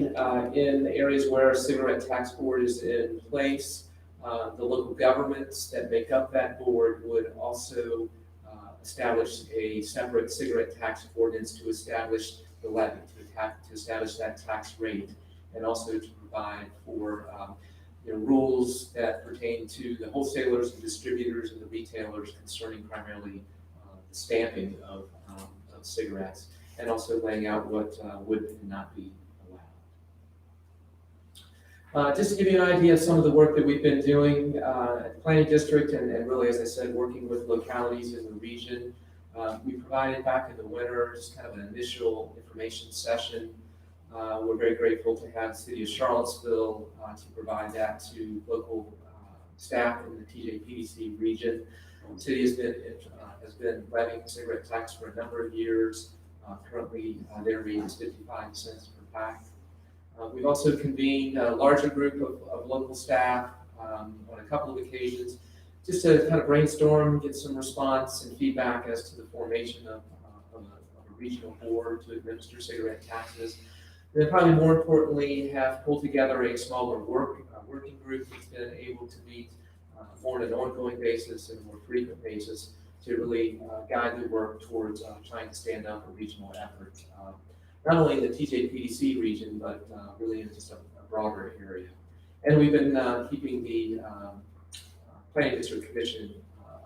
in areas where a cigarette tax board is in place, the local governments that make up that board would also establish a separate cigarette tax ordinance to establish the levy, to establish that tax rate, and also to provide for rules that pertain to the wholesalers and distributors and the retailers concerning primarily the stamping of cigarettes, and also laying out what would and not be allowed. Just to give you an idea of some of the work that we've been doing at the Planning District, and really, as I said, working with localities in the region. We provided back in the winter just kind of an initial information session. We're very grateful to have the City of Charlottesville to provide that to local staff in the TJPDC region. The city has been levying cigarette tax for a number of years. Currently, their rate is 55 cents per pack. We've also convened a larger group of local staff on a couple of occasions, just to kind of brainstorm, get some response and feedback as to the formation of a regional board to administer cigarette taxes. And then probably more importantly, have pulled together a smaller working group that's been able to meet more on an ongoing basis and a more frequent basis to really guide the work towards trying to stand up a regional effort, not only in the TJPDC region, but really in just a broader area. And we've been keeping the Planning District Commission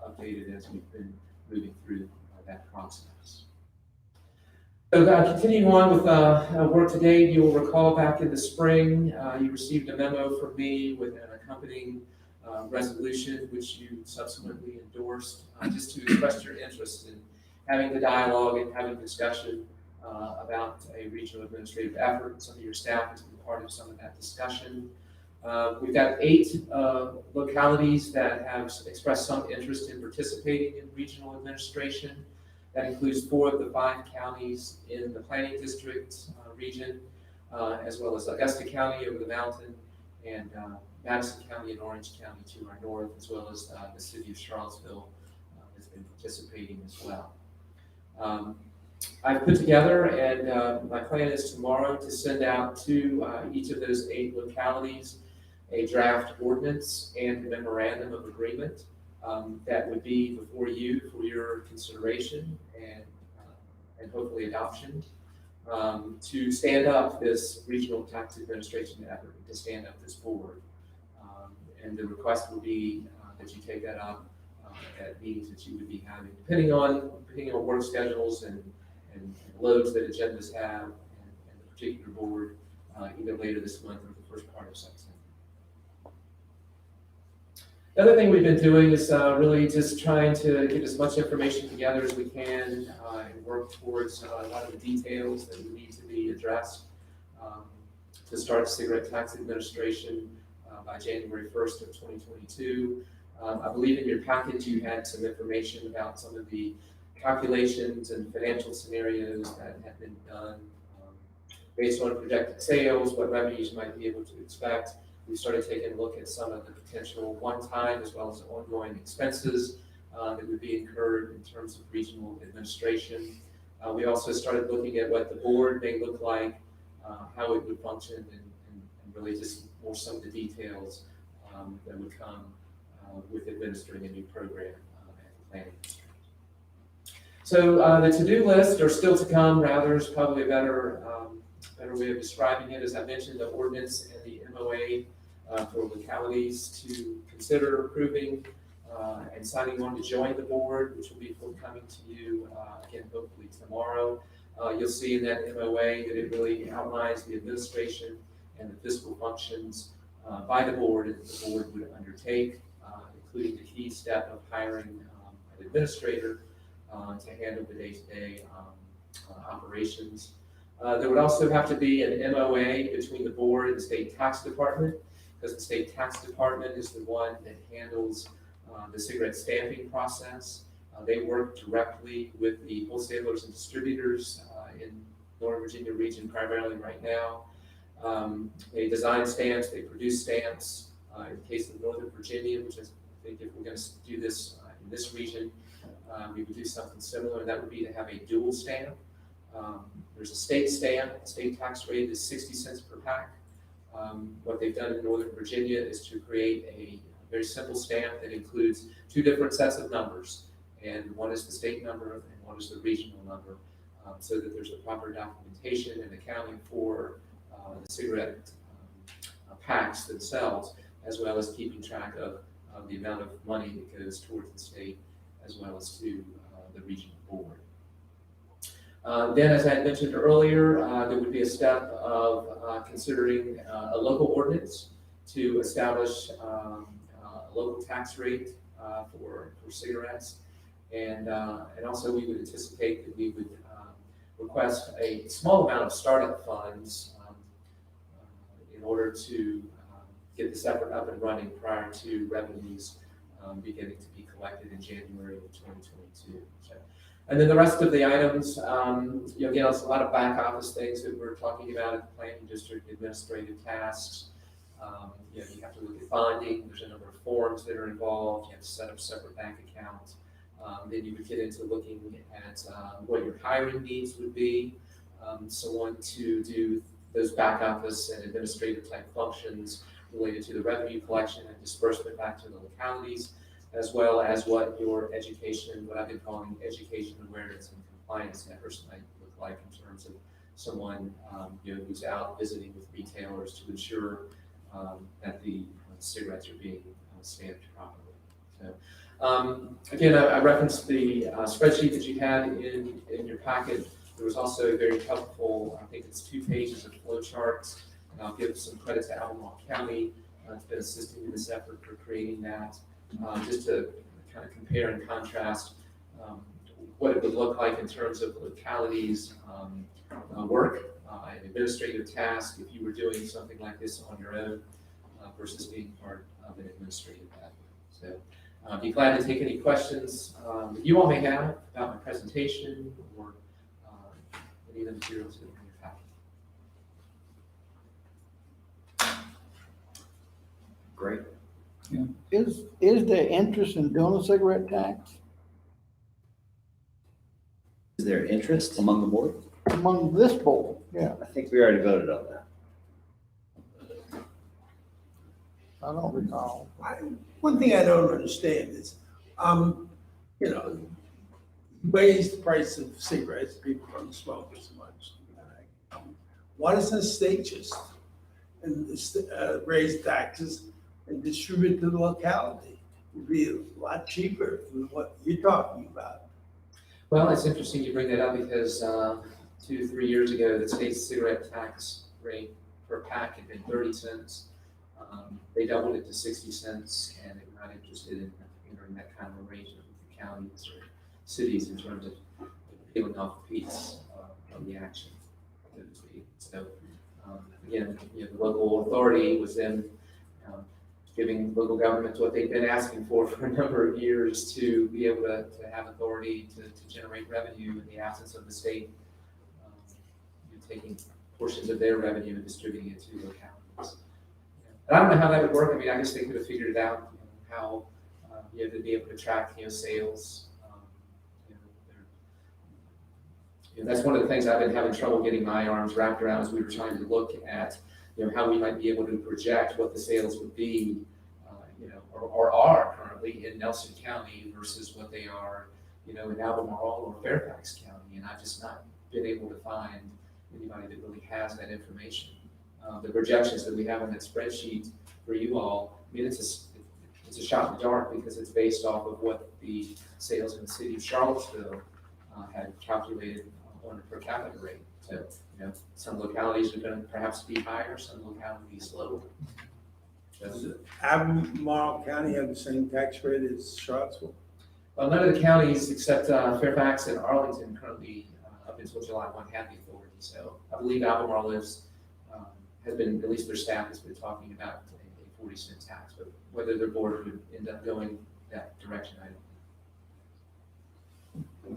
updated as we've been moving through that process. So continuing on with work today, you will recall back in the spring, you received a memo from me with an accompanying resolution, which you subsequently endorsed, just to express your interest in having the dialogue and having discussion about a regional administrative effort. Some of your staff has been part of some of that discussion. We've got 8 localities that have expressed some interest in participating in regional administration. That includes 4 of the 5 counties in the planning district region, as well as Augusta County over the mountain, and Madison County and Orange County to our north, as well as the city of Charlottesville has been participating as well. I've put together, and my plan is tomorrow to send out to each of those 8 localities a draft ordinance and a memorandum of agreement that would be before you for your consideration and hopefully adoption to stand up this regional tax administration effort, to stand up this board. And the request will be that you take that up at meetings that you would be having, depending on work schedules and loads that agendas have and the particular board, either later this month or the first part of September. The other thing we've been doing is really just trying to get as much information together as we can and work towards a lot of the details that would need to be addressed to start cigarette tax administration by January 1st of 2022. I believe in your package you had some information about some of the calculations and financial scenarios that have been done based on projected sales, what revenues you might be able to expect. We started taking a look at some of the potential one-time as well as ongoing expenses that would be incurred in terms of regional administration. We also started looking at what the board may look like, how it would function, and really just more some of the details that would come with administering a new program at the planning district. So the to-do list, or still to come rather, is probably a better way of describing it. As I mentioned, the ordinance and the MOA for localities to consider approving and signing on to join the board, which will be forthcoming to you again, hopefully tomorrow. You'll see in that MOA that it really outlines the administration and the fiscal functions by the board and the board would undertake, including the key step of hiring an administrator to handle the day-to-day operations. There would also have to be an MOA between the board and the state tax department, because the state tax department is the one that handles the cigarette stamping process. They work directly with the wholesalers and distributors in Northern Virginia region primarily right now. They design stamps, they produce stamps. In the case of Northern Virginia, which is, I think if we're going to do this in this region, we would do something similar, and that would be to have a dual stamp. There's a state stamp, state tax rate is 60 cents per pack. What they've done in Northern Virginia is to create a very simple stamp that includes 2 different sets of numbers, and one is the state number and one is the regional number, so that there's a proper documentation and accounting for the cigarette packs themselves, as well as keeping track of the amount of money that goes towards the state, as well as to the regional board. Then, as I had mentioned earlier, there would be a step of considering a local ordinance to establish a local tax rate for cigarettes. And also we would anticipate that we would request a small amount of startup funds in order to get this effort up and running prior to revenues beginning to be collected in January of 2022. So, and then the rest of the items, again, it's a lot of back office things that we're talking about at the planning district, administrative tasks. You have to look at bonding. There's a number of forms that are involved. You have to set up separate bank accounts. Then you would get into looking at what your hiring needs would be. Someone to do those back office and administrative type functions related to the revenue collection and disbursement back to the localities, as well as what your education, what I've been calling education awareness and compliance efforts might look like in terms of someone, who's out visiting with retailers to ensure that the cigarettes are being stamped properly. So, again, I referenced the spreadsheet that you had in your packet. There was also a very helpful, I think it's 2 pages of flow charts, and I'll give some credit to Albemarle County. It's been assisting in this effort for creating that, just to kind of compare and contrast what it would look like in terms of localities, work, and administrative tasks if you were doing something like this on your own versus being part of an administrative effort. So I'd be glad to take any questions that you all may have about my presentation or any of the materials that are in your packet. Great. Is there interest in doing a cigarette tax Is there interest? Among the board? among this board? Yeah, I think we already voted on that. I don't recall. One thing I don't understand is, raise the price of cigarettes, people don't smoke as much. Why doesn't the state just raise taxes and distribute to the locality? It'd be a lot cheaper than what you're talking about. Well, it's interesting you bring that up because 2 to 3 years ago, the state's cigarette tax rate per pack had been 30 cents. They doubled it to 60 cents, and they were not interested in that kind of arrangement with the counties or cities in terms of peeling off a piece of the action, so to speak. So, again, the local authority was then giving local governments what they've been asking for a number of years to be able to have authority to generate revenue in the absence of the state taking portions of their revenue and distributing it to localities. And I don't know how that would work. I mean, I guess they could have figured it out, how to be able to track sales. That's one of the things I've been having trouble getting my arms wrapped around as we were trying to look at how we might be able to project what the sales would be, or are currently in Nelson County versus what they are, in Albemarle or Fairfax County. And I've just not been able to find anybody that really has that information. The projections that we have on that spreadsheet for you all, I mean, it's a shot in the dark because it's based off of what the sales in the city of Charlottesville had calculated on a per capita rate. So, some localities are going to perhaps be higher, some localities lower. Does Albemarle County have the same tax rate as Charlottesville? Well, none of the counties except Fairfax and Arlington currently, up until July 1, have the authority. So I believe Albemarle has been, at least their staff has been talking about a 40-cent tax, but whether their board would end up going that direction, I don't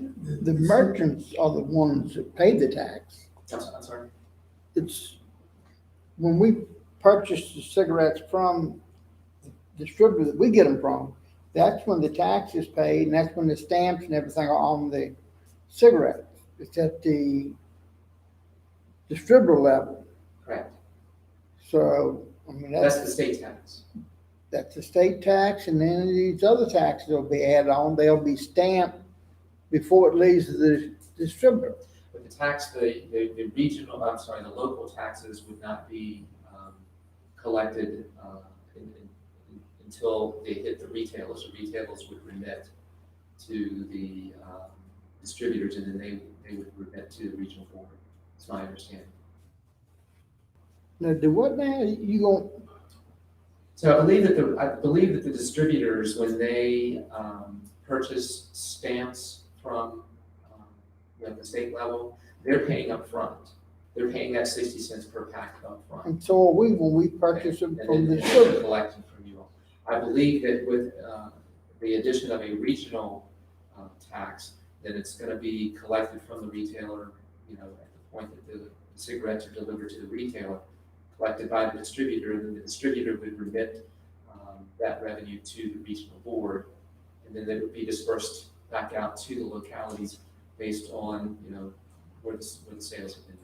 know. The merchants are the ones that pay the tax. I'm sorry? It's, when we purchase the cigarettes from the distributor that we get them from, that's when the tax is paid, and that's when the stamps and everything are on the cigarettes. It's at the distributor level. Correct. So, I mean, That's the state tax. that's the state tax, and then these other taxes will be added on. They'll be stamped before it leaves the distributor. But the tax, the local taxes would not be collected until they hit the retailers. The retailers would remit to the distributors, and then they would remit to the regional board. That's my understanding. Now, do what now? You going So I believe that the distributors, when they purchase stamps from the state level, they're paying up front. They're paying that 60 cents per pack up front. and so are we when we purchase them And from then the they're distributor. collecting from you all. I believe that with the addition of a regional tax, then it's going to be collected from the retailer, at the point that the cigarettes are delivered to the retailer, collected by the distributor, and then the distributor would remit that revenue to the regional board, and then it would be dispersed back out to the localities based on, where the sales have been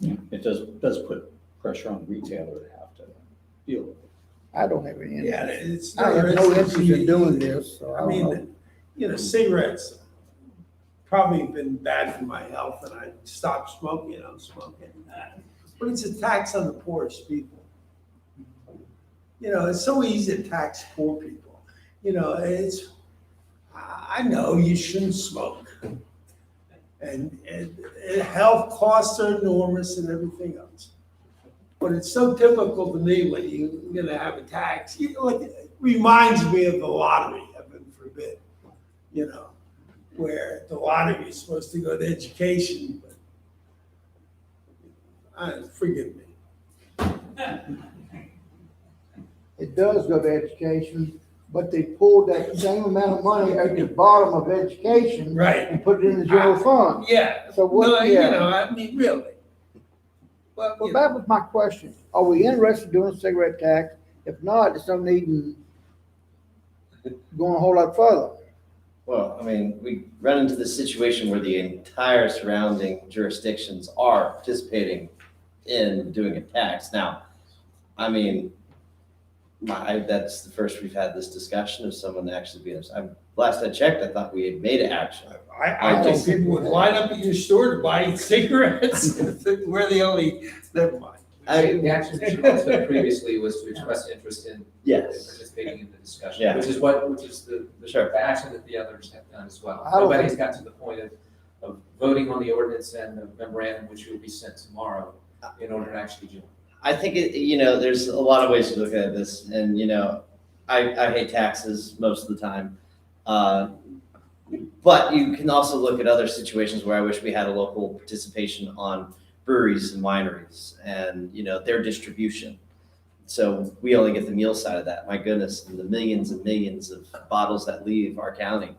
made. Yeah, it does put pressure on the retailer to have to deal with it. I don't have any interest. Yeah, it's. I have no interest in doing this, so I I don't know. mean, cigarettes probably been bad for my health, and I stopped smoking. I'm smoking. But it's a tax on the poorest people. It's so easy to tax poor people. I know you shouldn't smoke. And health costs are enormous and everything else. But it's so typical to me when you're gonna have a tax, it reminds me of the lottery, heaven forbid, where the lottery is supposed to go to education, but forgive me. It does go to education, but they pulled that same amount of money at the bottom of education Right. and put it in the general fund. Yeah. So what, Really. Well, Well, that was my question. Are we interested in doing a cigarette tax? If not, there's no need in going a whole lot further. Well, I mean, we run into the situation where the entire surrounding jurisdictions are participating in doing a tax. Now, I mean, that's the first we've had this discussion of someone actually being, last I checked, I thought we had made action. I think people would line up at your store to buy cigarettes. We're the only, never mind. The action we also previously was to express interest in Yes. participating in the discussion, Yeah. which is the Sure. action that the others have done as well. I don't Nobody's got to the point of voting on the ordinance and the memorandum, which will be sent tomorrow in order to actually join. I think there's a lot of ways to look at this, and I hate taxes most of the time. But you can also look at other situations where I wish we had a local participation on breweries and wineries and their distribution. So we only get the meal side of that. My goodness, and the millions and millions of bottles that leave our county,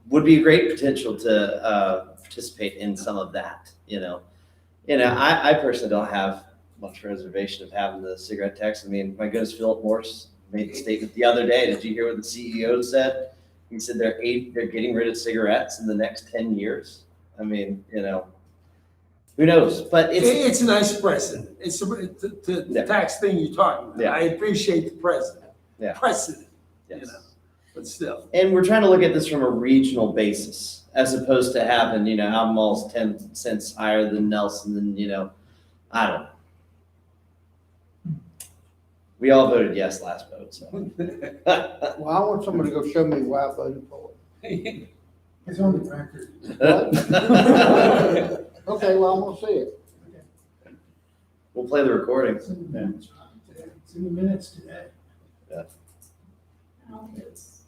would be a great potential to participate in some of that. I personally don't have much reservation of having the cigarette tax. I mean, my goodness, Philip Morris made a statement the other day. Did you hear what the CEO said? He said they're getting rid of cigarettes in the next 10 years. I mean, who knows? But It's a nice precedent. It's the tax thing you're talking about. Yeah. I appreciate the precedent. Yeah. Precedent, yes. but still. And we're trying to look at this from a regional basis, as opposed to having, Albemarle's 10 cents higher than Nelson, and, I don't know. We all voted yes last vote, so. Well, I want somebody to go show me why I voted for it. It's on the record. Okay, well, I'm gonna see it. We'll play the recording. It's in the minutes. It's in the minutes today. I don't think it's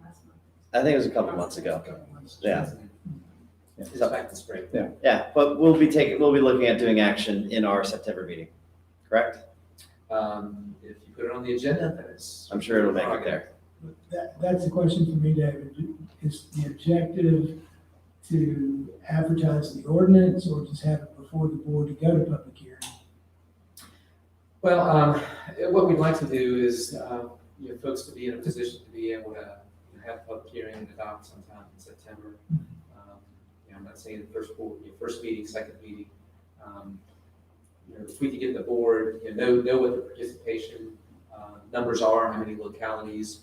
last month. I think it was a couple months ago. Yeah. It's back to spring. Yeah, but we'll be looking at doing action in our September meeting, correct? If you put it on the agenda, then it's. I'm sure it'll make it there. That's the question for me, David. Is the objective to advertise the ordinance or just have it before the board to go to public hearing? Well, what we'd like to do is, folks to be in a position to be able to have a public hearing and adopt sometime in September. I'm not saying the first meeting, second meeting. If we could get the board, know what the participation numbers are, how many localities,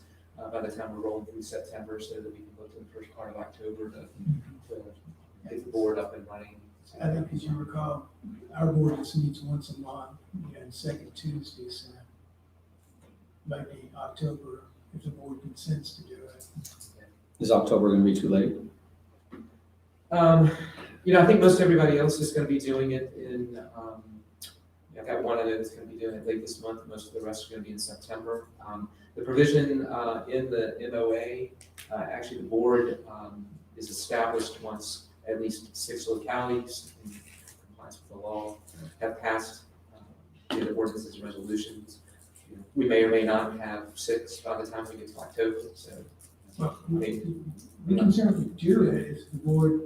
by the time we're rolling through September, so that we can look to the first part of October to get the board up and running. I think, as you recall, our board just meets once a month, second Tuesday, so maybe October, if the board consents to do it. Is October going to be too late? I think most everybody else is going to be doing it in, I've got one of them that's going to be doing it late this month. Most of the rest are going to be in September. The provision in the MOA, actually the board is established once at least 6 localities in compliance with the law have passed the ordinances and resolutions. We may or may not have 6 by the time we get to October, so. Well, we can certainly do it if the board,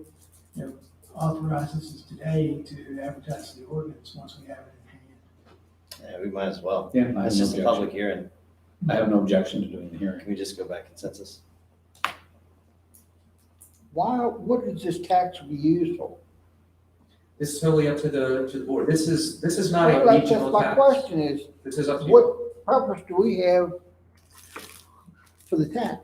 authorizes us today to advertise the ordinance once we have it in hand. Yeah, we might as well. Yeah, I have It's no just a objection. public hearing. I have no objection to doing the hearing. Can we just go by consensus? What is this tax be used for? This is totally up to the board. This is not a Well, that's regional just my tax. question is, This is up to you. what purpose do we have for the tax?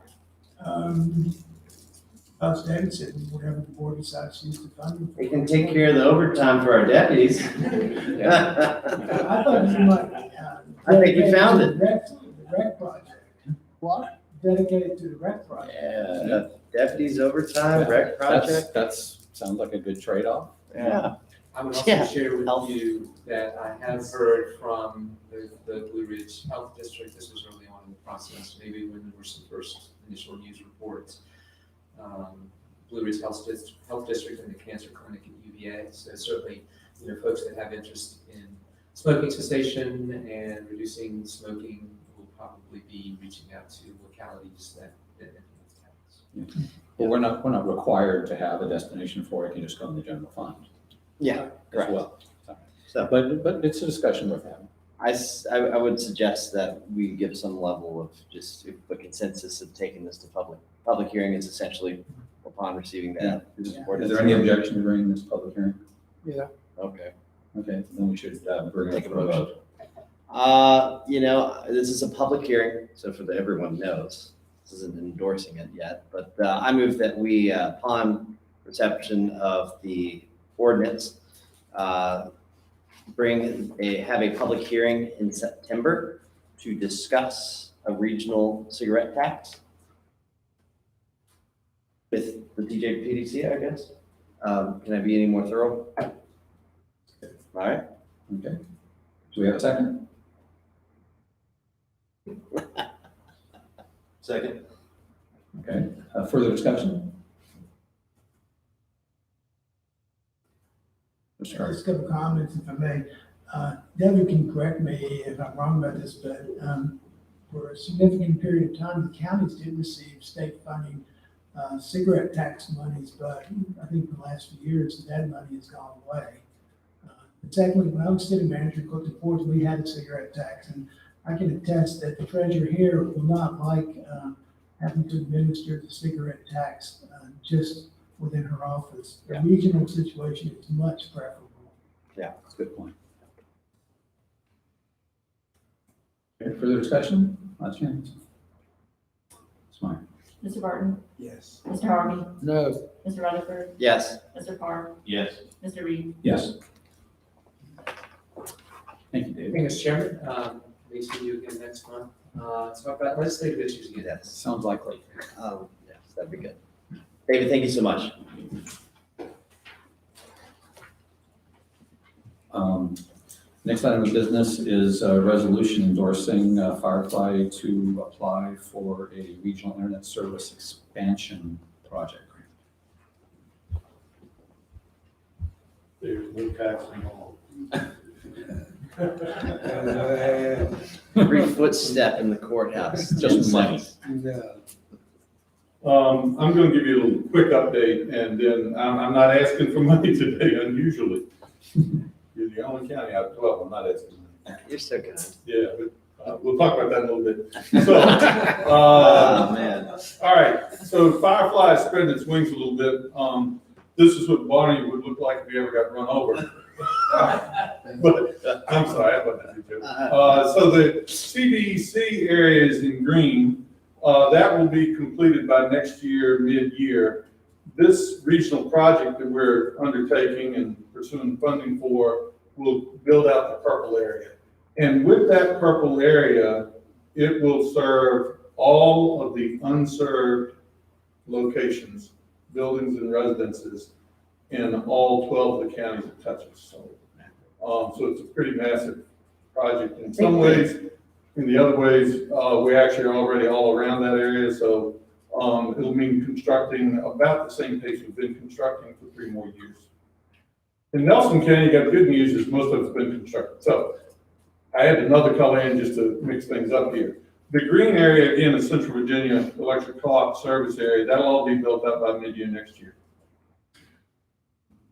As David said, whatever the board decides to use the funding for. They can take care of the overtime for our deputies. I thought you might. I think you found it. The rec project. What? Dedicated to the rec project. Yeah, deputies overtime, rec project. Sounds like a good trade-off. Yeah. I would Yeah, also share with health. you that I have heard from the Blue Ridge Health District, this was early on in the process, maybe when there were some first initial news reports. Blue Ridge Health District and the Cancer Clinic at UVA, so certainly, folks that have interest in smoking cessation and reducing smoking will probably be reaching out to localities that implement tax. But we're not required to have a destination for it, you can just go in the general fund. Yeah, As correct. well. So- But it's a discussion worth having. I would suggest that we give some level of just a consensus of taking this to public hearing is essentially upon receiving that. Is there any objection to bringing this to public hearing? Yeah. Okay. Okay, then we should bring it Take a for a motion. vote. This is a public hearing, so for everyone knows, this isn't endorsing it yet, but I move that we, upon reception of the ordinance, have a public hearing in September to discuss a regional cigarette tax with the TJPDC, I guess. Can I be any more thorough? All right. Okay. Do we have a second? Second. Okay, further discussion? Mr. Carter? Just a couple comments, if I may. Devin can correct me if I'm wrong about this, but for a significant period of time, the counties did receive state funding, cigarette tax monies, but I think in the last few years, that money has gone away. Secondly, when I was city manager, Clifton Forge, we had a cigarette tax, and I can attest that the treasurer here will not like having to administer the cigarette tax just within her office. The regional situation is much preferable. Yeah, that's a good point. Okay, further discussion? Last chance. Smart. Mr. Barton, Yes. Mr. Harvey, No. Mr. Rutherford, Yes. Mr. Carr, Yes. Mr. Reed. Yes. Thank you, David. Thank you, Mr. Chairman. May see you again next month. Talk about legislative issues again. Yes. Sounds likely. Yes, that'd be good. David, thank you so much. Next item of business is a resolution endorsing Firefly to apply for a regional internet service expansion project. There's no tax involved. Every footstep in the courthouse, just money. I'm gonna give you a little quick update, and then I'm not asking for money today unusually. You're the only county out of 12 I'm not asking money. You're so kind. Yeah, but we'll talk about that in a little bit. So, Oh, man. all right, so Firefly is spreading its wings a little bit. This is what Barney would look like if he ever got run over. But, I'm sorry, I wasn't that joke. So the CDEC area is in green. That will be completed by next year, mid-year. This regional project that we're undertaking and pursuing funding for will build out the purple area. And with that purple area, it will serve all of the unserved locations, buildings and residences in all 12 of the counties it touches. So it's a pretty massive project in some ways. In the other ways, we actually are already all around that area. So it'll mean constructing about the same pace we've been constructing for 3 more years. In Nelson County, you got good news is most of it's been constructed. So I had another color in just to mix things up here. The green area, again, is Central Virginia Electric Co-op Service Area. That'll all be built up by mid-year next year.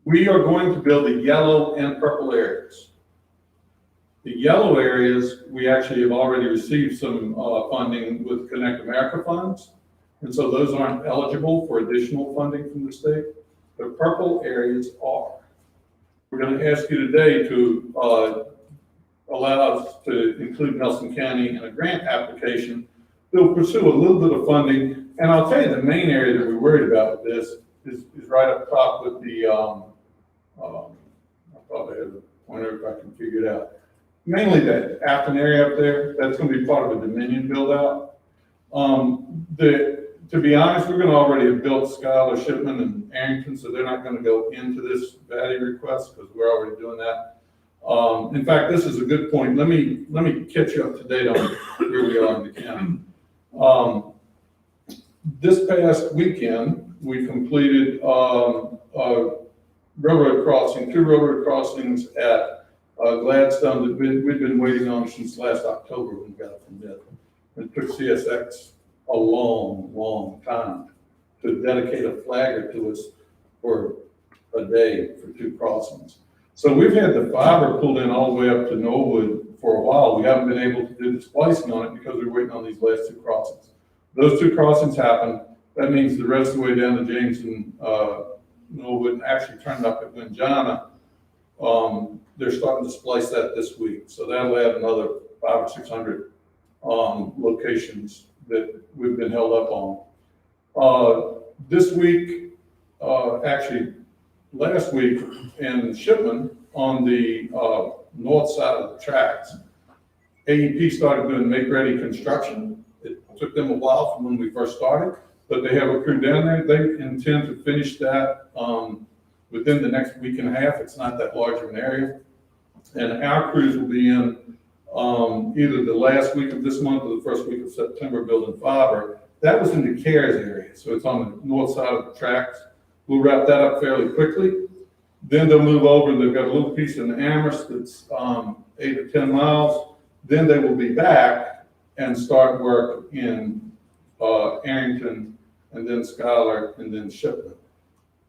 We are going to build the yellow and purple areas. The yellow areas, we actually have already received some funding with Connect America funds. And so those aren't eligible for additional funding from the state. The purple areas are. We're going to ask you today to allow us to include Nelson County in a grant application. They'll pursue a little bit of funding And I'll tell you, the main area that we're worried about with this is right up top with the, I probably have a pointer if I can figure it out. Mainly that Afton area up there, that's gonna be part of a Dominion build out. To be honest, we're gonna already have built Schuyler, Shipman, and Arrington, so they're not gonna go into this value request, because we're already doing that. In fact, this is a good point. Let me catch you up to date on where we are in the county. This past weekend, we completed, railroad crossing, 2 railroad crossings at Gladstone that we'd been waiting on since last October when we got it from them. It took CSX a long time to dedicate a flagger to us for a day for 2 crossings. So we've had the fiber pulled in all the way up to Norwood for a while. We haven't been able to do the splicing on it because we're waiting on these last 2 crossings. Those 2 crossings happen. That means the rest of the way down to James and Norwood, and actually turned up at Winjana, they're starting to splice that this week. So that'll add another 500 or 600 locations that we've been held up on. This week, actually last week in Shipman on the north side of the tracks, AEP started doing make-ready construction. It took them a while from when we first started, but they have a crew down there. They intend to finish that within the next week and a half. It's not that large of an area. And our crews will be in either the last week of this month or the first week of September building fiber. That was in the CARES area, so it's on the north side of the tracks. We'll wrap that up fairly quickly. Then they'll move over and they've got a little piece in Amherst that's 8 or 10 miles. Then they will be back and start work in Arrington, and then Schuyler, and then Shipman.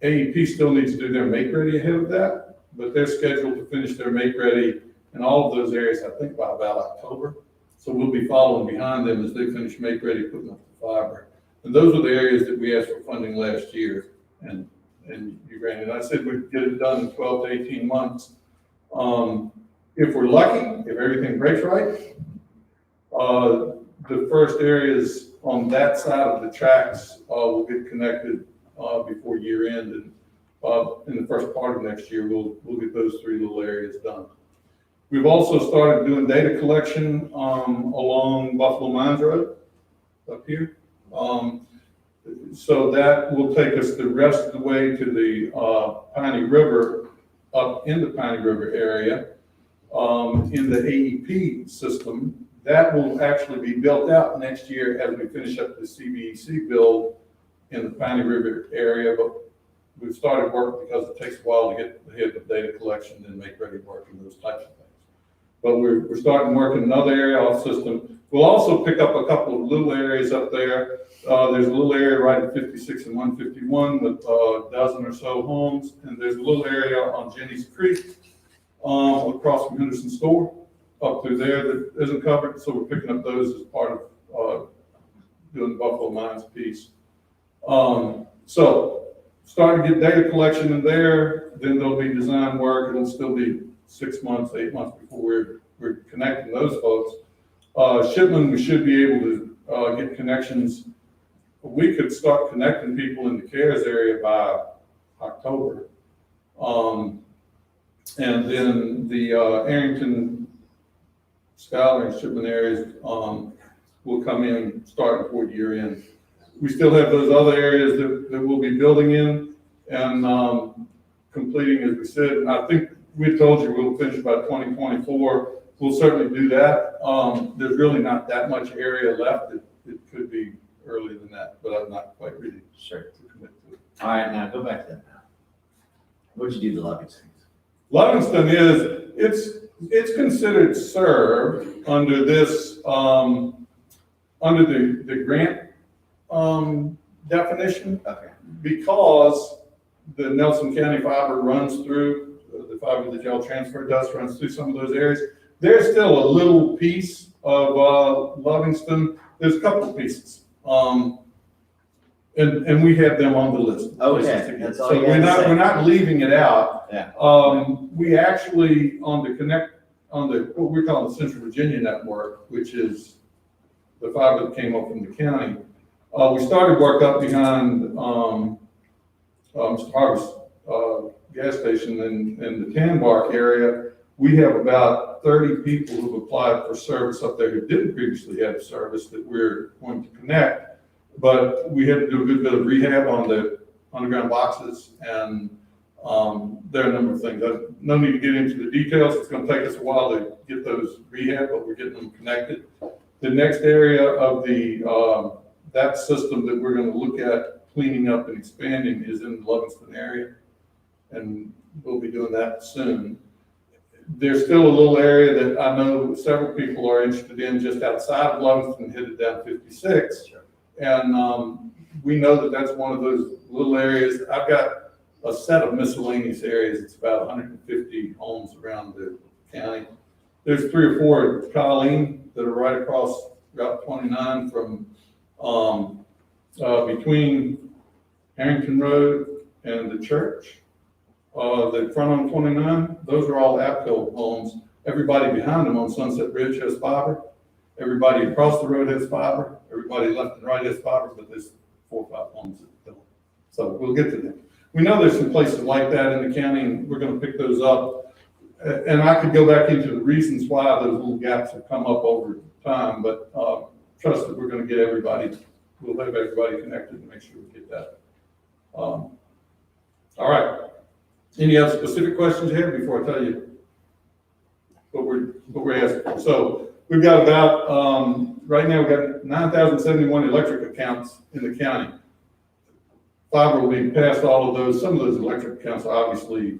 AEP still needs to do their make-ready ahead of that, but they're scheduled to finish their make-ready in all of those areas, I think, by about October. So we'll be following behind them as they finish make-ready, putting up the fiber. And those are the areas that we asked for funding last year, and you granted. I said we'd get it done in 12 to 18 months. If we're lucky, if everything breaks right, the first areas on that side of the tracks will get connected before year end, and in the first part of next year, we'll get those 3 little areas done. We've also started doing data collection along Buffalo Mines Road up here. So that will take us the rest of the way to the Piney River, up in the Piney River area. In the AEP system, that will actually be built out next year as we finish up the CBEC build in the Piney River area, but we've started work because it takes a while to get ahead of data collection and make ready work and those types of things. But we're starting work in another area off system. We'll also pick up a couple of little areas up there. There's a little area right at 56 and 151 with a dozen or so homes, and there's a little area on Jenny's Creek across from Henderson Store up through there that isn't covered. So we're picking up those as part of doing the Buffalo Mines piece. So start to get data collection in there, then there'll be design work. It'll still be 6 months, 8 months before we're connecting those folks. Shipman, we should be able to get connections. We could start connecting people in the CARES area by October. And then the Arrington, Schuyler, and Shipman areas will come in starting toward year end. We still have those other areas that we'll be building in and completing, as we said. And I think we told you we'll finish by 2024. We'll certainly do that. There's really not that much area left. It could be earlier than that, but I'm not quite ready to commit to it. All right, now go back to that now. What'd you do to Livingston? Livingston it's considered served under this, under the grant definition. Okay. Because the Nelson County fiber runs through, the fiber that y'all transfer does runs through some of those areas. There's still a little piece of Livingston. There's a couple of pieces. And we have them on the list. Okay, that's all So you had to say. we're not leaving it out. Yeah. We actually, on what we call the Central Virginia network, which is the fiber that came up from the county, We started work up behind, Mr. Harvey's, gas station in the Tan Bark area. We have about 30 people who've applied for service up there who didn't previously have service that we're going to connect. But we had to do a good bit of rehab on the underground boxes, and there are a number of things. No need to get into the details. It's going to take us a while to get those rehab, but we're getting them connected. The next area of the that system that we're going to look at cleaning up and expanding is in the Livingston area, and we'll be doing that soon. There's still a little area that I know several people are interested in just outside of Livingston, headed down 56. And we know that that's one of those little areas. I've got a set of miscellaneous areas. It's about 150 homes around the county. There's 3 or 4 at Colleen that are right across Route 29 from between Harrington Road and the church. The front on 29, those are all APCO homes. Everybody behind them on Sunset Ridge has fiber. Everybody across the road has fiber. Everybody left and right has fiber, but there's 4 or 5 homes that don't. So we'll get to them. We know there's some places like that in the county, and we're going to pick those up. And I could go back into the reasons why those little gaps have come up over time, but trust that we're going to get everybody, we'll have everybody connected and make sure we get that. All right. Any other specific questions you have before I tell you what we're asking? So we've got about, right now we've got 9,071 electric accounts in the county. Fiber will be past all of those. Some of those electric accounts are obviously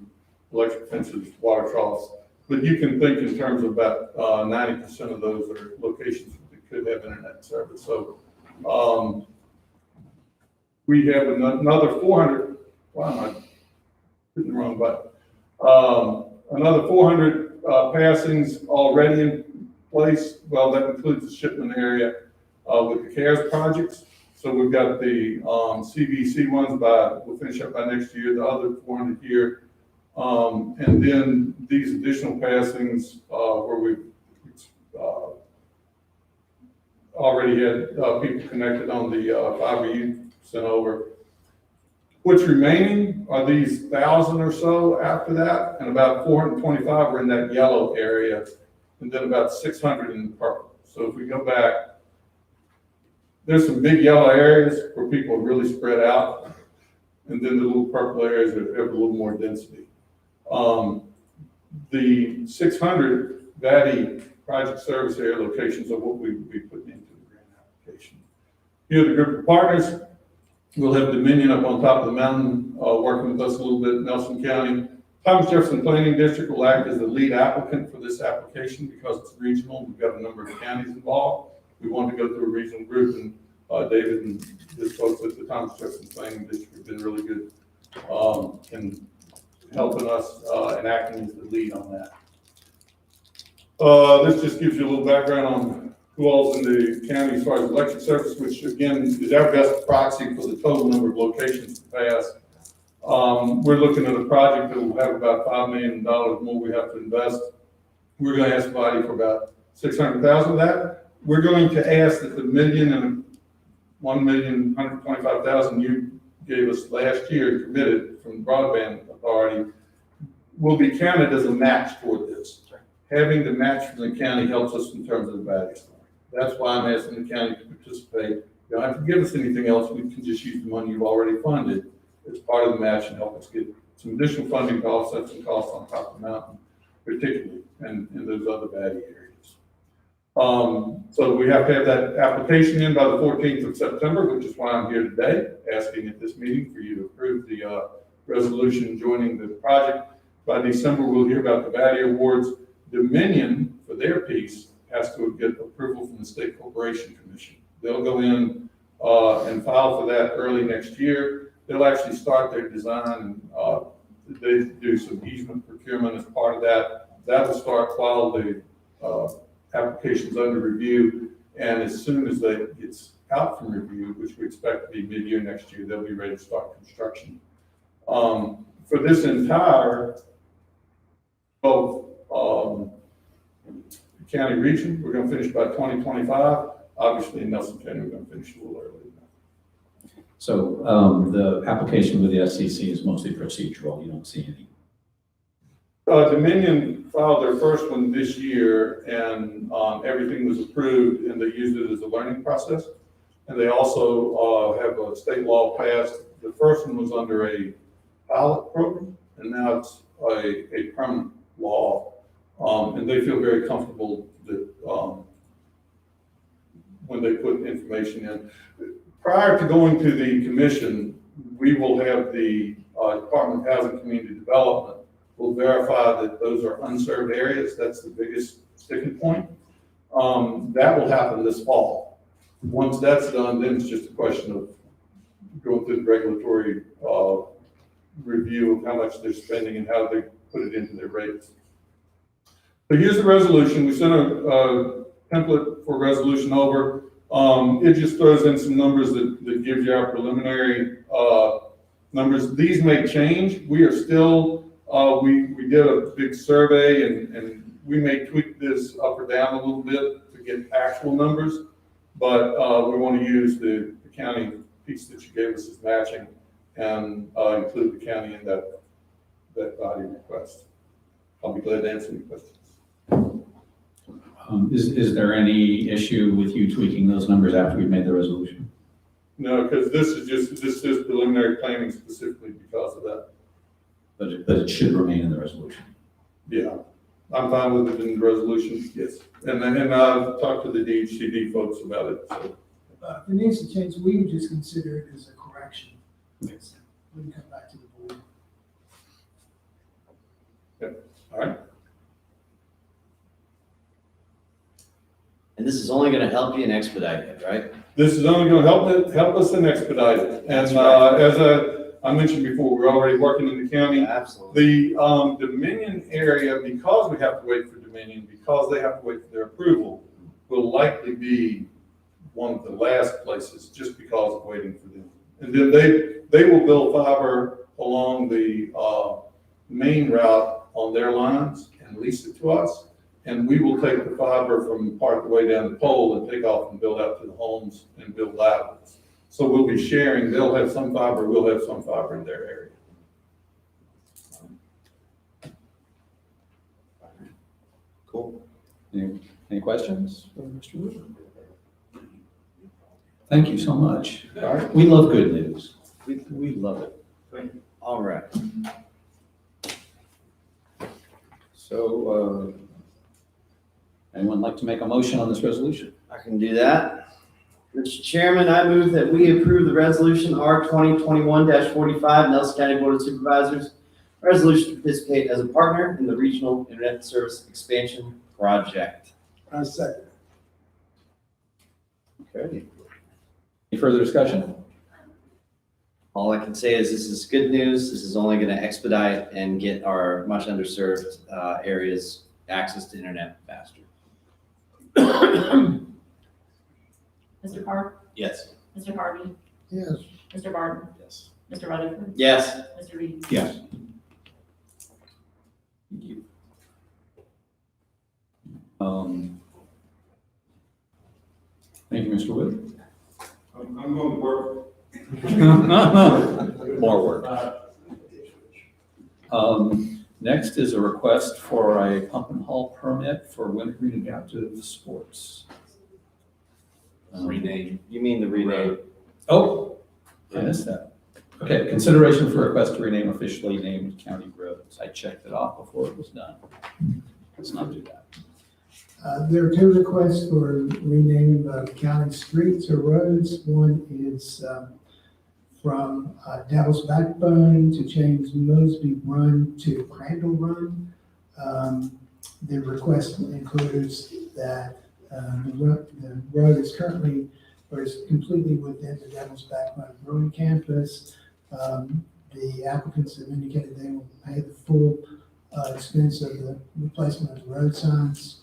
electric fences, water troughs, but you can think in terms of about 90% of those are locations that could have internet service. So we have another 400, why am I hitting the wrong button? Another 400 passings already in place. Well, that includes the shipment area with the CARES projects. So we've got the CVC ones we'll finish up by next year, the other 400 here. And then these additional passings where we've already had people connected on the fiber you sent over. What's remaining are these 1,000 or so after that, and about 425 are in that yellow area, and then about 600 in the purple. So if we go back, there's some big yellow areas where people are really spread out, and then the little purple areas have a little more density. The 600 VATI project service area locations are what we will be putting into the grant application. Here are the group of partners. We'll have Dominion up on top of the mountain, working with us a little bit in Nelson County. Thomas Jefferson Planning District will act as the lead applicant for this application because it's regional. We've got a number of counties involved. We wanted to go through a regional group, and David and his folks at the Thomas Jefferson Planning District have been really good in helping us and acting as the lead on that. This just gives you a little background on who all's in the county as far as electric service, which again is our best proxy for the total number of locations to pass. We're looking at a project that will have about $5 million more we have to invest. We're going to ask somebody for about $600,000 of that. We're going to ask that the $1,125,000 you gave us last year and committed from the Broadband Authority will be counted as a match toward this. Having the match from the county helps us in terms of the value story. That's why I'm asking the county to participate. You don't have to give us anything else. We can just use the money you've already funded as part of the match and help us get some additional funding to offset some costs on top of the mountain, particularly, and in those other value areas. So we have to have that application in by the 14th of September, which is why I'm here today, asking at this meeting for you to approve the resolution joining the project. By December, we'll hear about the value awards. Dominion, for their piece, has to get approval from the State Corporation Commission. They'll go in and file for that early next year. They'll actually start their design, and they do some easement procurement as part of that. That will start while the application's under review, and as soon as that gets out from review, which we expect to be mid-year next year, they'll be ready to start construction. For this entire county region, we're going to finish by 2025. Obviously, in Nelson County, we're going to finish a little earlier than So the application with the SCC is mostly procedural. You don't see any. Dominion filed their first one this year, and everything was approved, and they used it as a learning process. And they also have a state law passed. The first one was under a pilot program, and now it's a permanent law. And they feel very comfortable that when they put information in. Prior to going to the commission, we will have the Department of Housing and Community Development will verify that those are unserved areas. That's the biggest sticking point. That will happen this fall. Once that's done, then it's just a question of going through the regulatory review of how much they're spending and how they put it into their rates. So here's the resolution. We sent a template for resolution over. It just throws in some numbers that gives you our preliminary numbers. These may change. We are still, we did a big survey and we may tweak this up or down a little bit to get actual numbers, but we want to use the county piece that you gave us as matching and include the county in that body request. I'll be glad to answer any questions. Is there any issue with you tweaking those numbers after we've made the resolution? No, because this is preliminary planning specifically because of that. But it should remain in the resolution. Yeah, I'm fine with it in the resolution, yes. And I've talked to the DHCD folks about it, so. If it needs to change, we would just consider it as a correction. Yes. We can come back to the board. All right. And this is only gonna help you and expedite it, right? This is only going to help us and expedite it. And That's right. as I mentioned before, we're already working in the county. Absolutely. The Dominion area, because we have to wait for Dominion, because they have to wait for their approval, will likely be one of the last places just because of waiting for them. And then they will build fiber along the main route on their lines and lease it to us. And we will take the fiber from part of the way down the pole and take off and build out to the homes and build laterals. So we'll be sharing, they'll have some fiber, we'll have some fiber in their area. Cool. Any questions for Mr. Wood? Thank you so much. All right. We love good news. We love it. All right. So, anyone like to make a motion on this resolution? I can do that. Mr. Chairman, I move that we approve the resolution R 2021-45, Nelson County Board of Supervisors, resolution to participate as a partner in the Regional Internet Service Expansion Project. I second. Okay. Any further discussion? All I can say is this is good news. This is only going to expedite and get our much underserved areas access to internet faster. Mr. Carr? Yes. Mr. Harvey? Yes. Mr. Barton? Yes. Mr. Rutherford? Yes. Mr. Reed? Yes. Thank you. Thank you, Mr. Wood. I'm going to work. More work. Next is a request for a pump and haul permit for Winter Green Adaptive Sports. Rename. You mean the rename? Oh, I missed that. Okay, consideration for request to rename officially named county roads. I checked it off before it was done. Let's not do that. There are two requests for renaming of county streets or roads. One is from Devil's Backbone to change Mosby Run to Crandall Run. The request includes that the road is currently, or is completely within the Devil's Backbone growing campus. The applicants have indicated they will pay the full expense of the replacement of the road signs.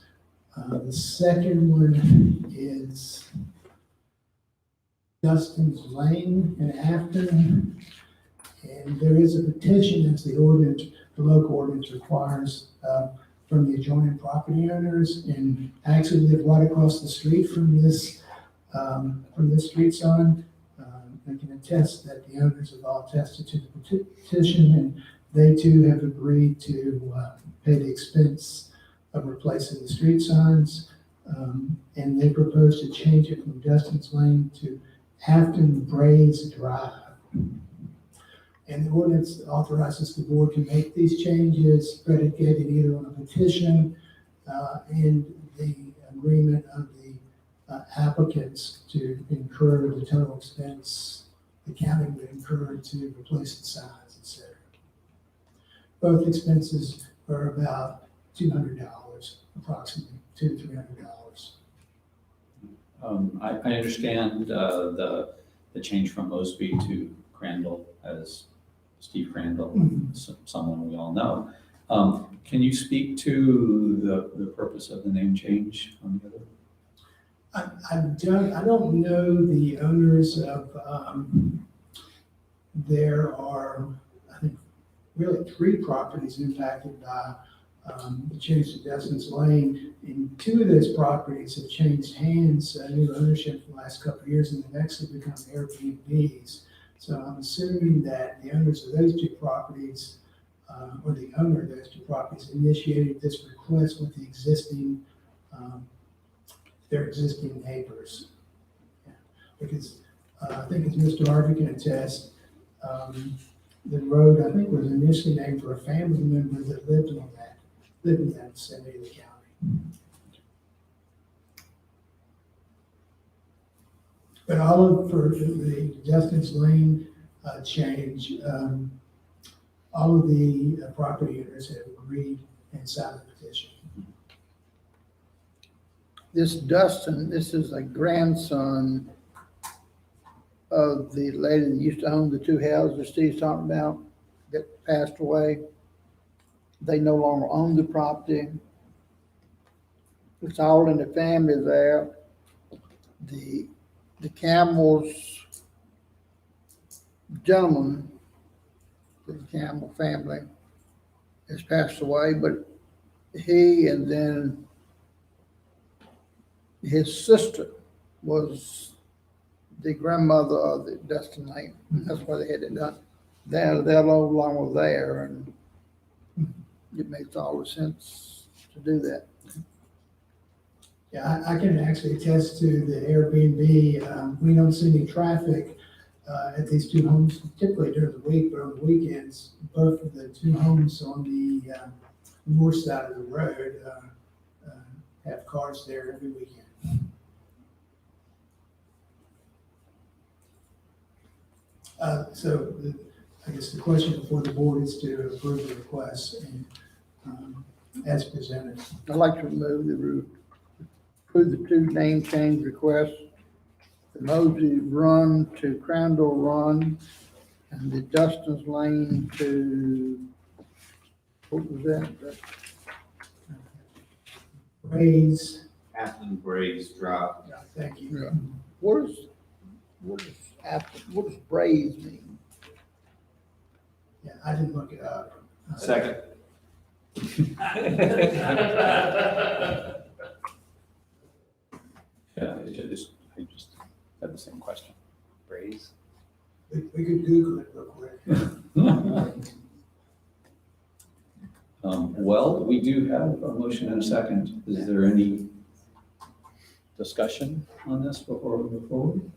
The second one is Dustin's Lane in Afton. And there is a petition as the ordinance, the local ordinance requires from the adjoining property owners, and actually live right across the street from this street sign. I can attest that the owners have all attested to the petition, and they too have agreed to pay the expense of replacing the street signs. And they propose to change it from Dustin's Lane to Afton Braes Drive. And the ordinance authorizes the board to make these changes predicated either on a petition and the agreement of the applicants to incur the total expense the county would incur to replace the signs, et cetera. Both expenses are about $200, approximately $200 to $300. I understand the change from Mosby to Crandall, as Steve Crandall, someone we all know. Can you speak to the purpose of the name change on the other? I don't know the owners of, there are, I think, really 3 properties impacted by the change to Dustin's Lane. And 2 of those properties have changed hands, new ownership in the last couple of years, and they've actually become Airbnbs. So I'm assuming that the owners of those 2 properties, or the owner of those 2 properties, initiated this request with the existing, their existing neighbors. Yeah. Because I think as Mr. Harvey can attest, the road, I think, was initially named for a family member that lived in that vicinity of the county. But for the Dustin's Lane change, all of the property owners have agreed and signed the petition. This Dustin, this is a grandson of the lady that used to own the 2 houses Steve's talking about that passed away. They no longer own the property. It's all in the family there. The Campbell's gentleman, the Campbell family, has passed away, but he and then his sister was the grandmother of the Dustin Lane. That's why they had it done. They're no longer there, and it makes all the sense to do that. Yeah, I can actually attest to the Airbnb. We don't see any traffic at these 2 homes, typically during the week, but on the weekends, both of the 2 homes on the north side of the road have cars there every weekend. So I guess the question before the board is to approve the request and as presented. I'd like to approve the 2 name change requests, the Mosby Run to Crandall Run, and the Dustin's Lane to, what was that? Braes. Afton Braes Drive. Thank you. Yeah. What does Braes mean? Yeah, I didn't look it up. Second. Yeah, I just had the same question. Braes. We could Google it real quick. Well, we do have a motion and a second. Is there any discussion on this before we move forward?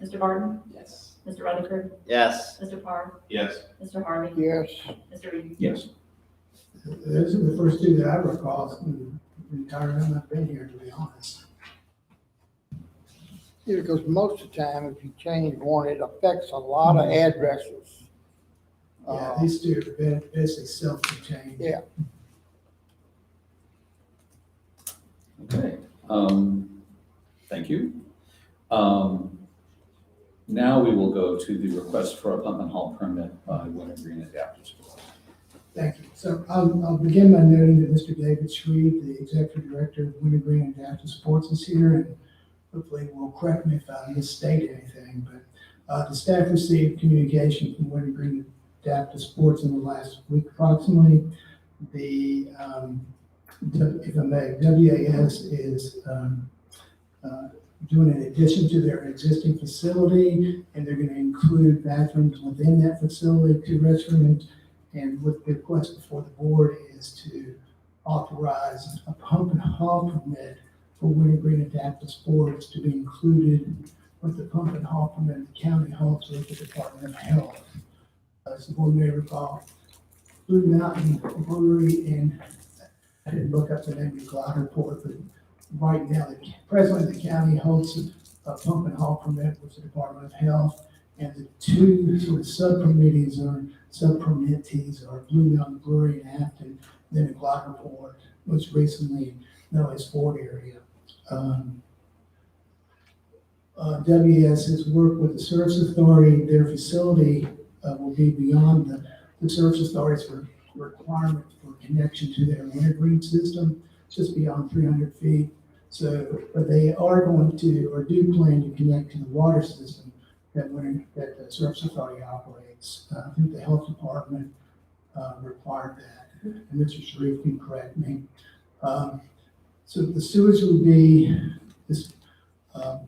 Mr. Barton? Yes. Mr. Rutherford? Yes. Mr. Parr? Yes. Mr. Harvey? Yes. Mr. Reed? Yes. Those are the first 2 that I recall in the entire time I've been here, to be honest. Yeah, because most of the time, if you change one, it affects a lot of addresses. Yeah, these 2 are basically self-contained. Yeah. Okay, thank you. Now we will go to the request for a pump and haul permit by Wintergreen Adaptive. Thank you. So I'll begin by noting that Mr. David Shreve, the Executive Director of Wintergreen Adaptive Sports, is here, and hopefully will correct me if I misstate anything, but the staff received communication from Wintergreen Adaptive Sports in the last week approximately. The, if I may, WAS is doing an addition to their existing facility, and they're gonna include bathrooms within that facility, 2 restrooms. And what the request before the board is to authorize a pump and haul permit for Winter Green Adaptive Sports to be included with the pump and haul permit the county holds with the Department of Health. As the board may recall, Blue Mountain Brewery, and I didn't look up the name of the glider port, but right now, presently the county holds a pump and haul permit with the Department of Health, and the 2 sort of sub-permittees are Blue Mountain Brewery in Afton, then a glider port, most recently Noah's Ford area. WS has worked with the Service Authority. Their facility will be beyond the Service Authority's requirement for connection to their wintergreen system, just beyond 300 feet. So, but they are going to, or do plan to connect to the water system that the Service Authority operates. I think the Health Department required that, and Mr. Sharif can correct me. So the sewage would be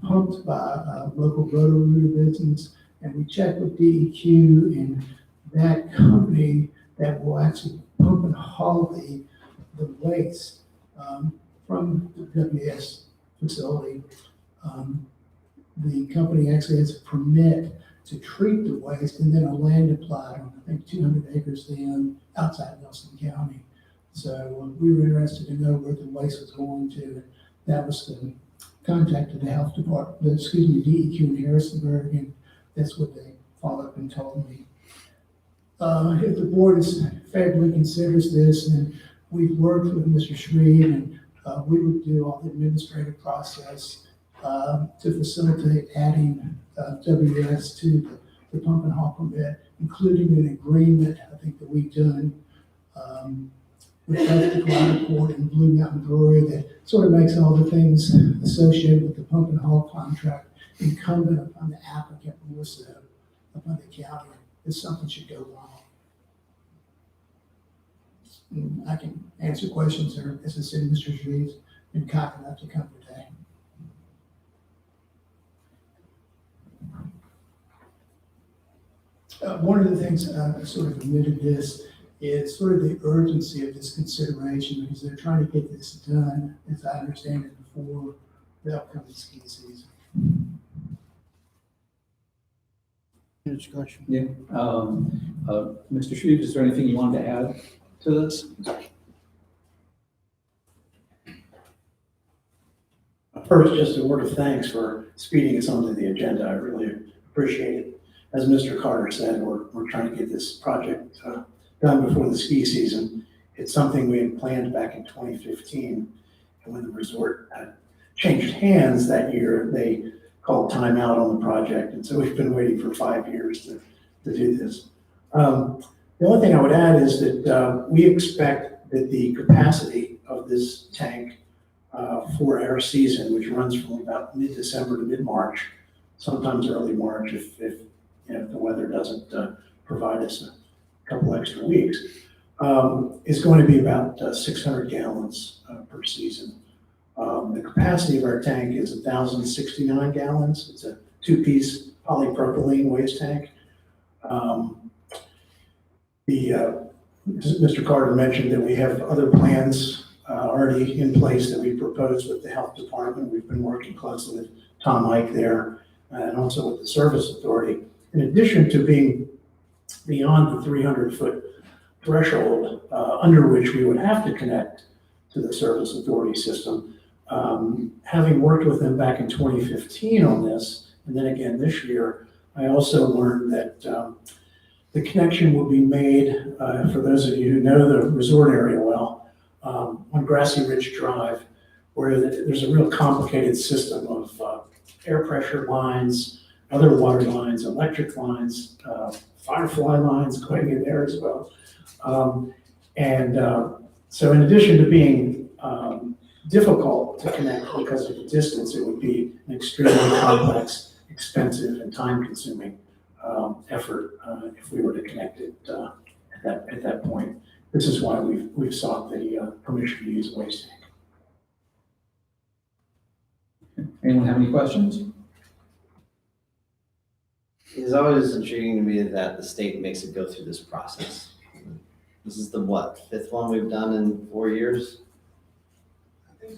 pumped by local Roto-Rooter business, and we checked with DEQ, and that company that will actually pump and haul the waste from the WS facility. The company actually has a permit to treat the waste, and then a land applied on, I think, 200 acres then outside Nelson County. So we were interested to know where the waste was going to. That was the contact of the health department, DEQ in Harrisonburg, and that's what they followed up and told me. If the board favorably considers this, then we've worked with Mr. Shreve, and we would do all the administrative process to facilitate adding WS to the pump and haul permit, including an agreement, I think, that we've done with both the Glider Port and Blue Mountain Brewery that sort of makes all the things associated with the pump and haul contract incumbent upon the applicant more so upon the county if something should go wrong. And I can answer questions, or as I said, Mr. Shreve's been kind enough to come today. One of the things I sort of admitted this is sort of the urgency of this consideration, because they're trying to get this done, as I understand it, before the upcoming ski season. Discussion. Yeah. Mr. Shreve, is there anything you wanted to add to this? First, just a word of thanks for speeding us onto the agenda. I really appreciate it. As Mr. Carter said, we're trying to get this project done before the ski season. It's something we had planned back in 2015, and when the resort changed hands that year, they called timeout on the project, and so we've been waiting for 5 years to do this. The only thing I would add is that we expect that the capacity of this tank for our season, which runs from about mid-December to mid-March, sometimes early March if the weather doesn't provide us a couple extra weeks, is going to be about 600 gallons per season. The capacity of our tank is 1,069 gallons. It's a 2-piece polypropylene waste tank. Mr. Carter mentioned that we have other plans already in place that we proposed with the health department. We've been working closely with Tom Ike there and also with the Service Authority. In addition to being beyond the 300-foot threshold under which we would have to connect to the Service Authority system, having worked with them back in 2015 on this, and then again this year, I also learned that the connection will be made, for those of you who know the resort area well, on Grassy Ridge Drive, where there's a real complicated system of air pressure lines, other water lines, electric lines, firefly lines going in there as well. So in addition to being difficult to connect because of the distance, it would be an extremely complex, expensive, and time-consuming effort if we were to connect it at that point. This is why we've sought the permission to use a waste tank. Anyone have any questions? It's always intriguing to me that the state makes it go through this process. This is the what, fifth one we've done in 4 years?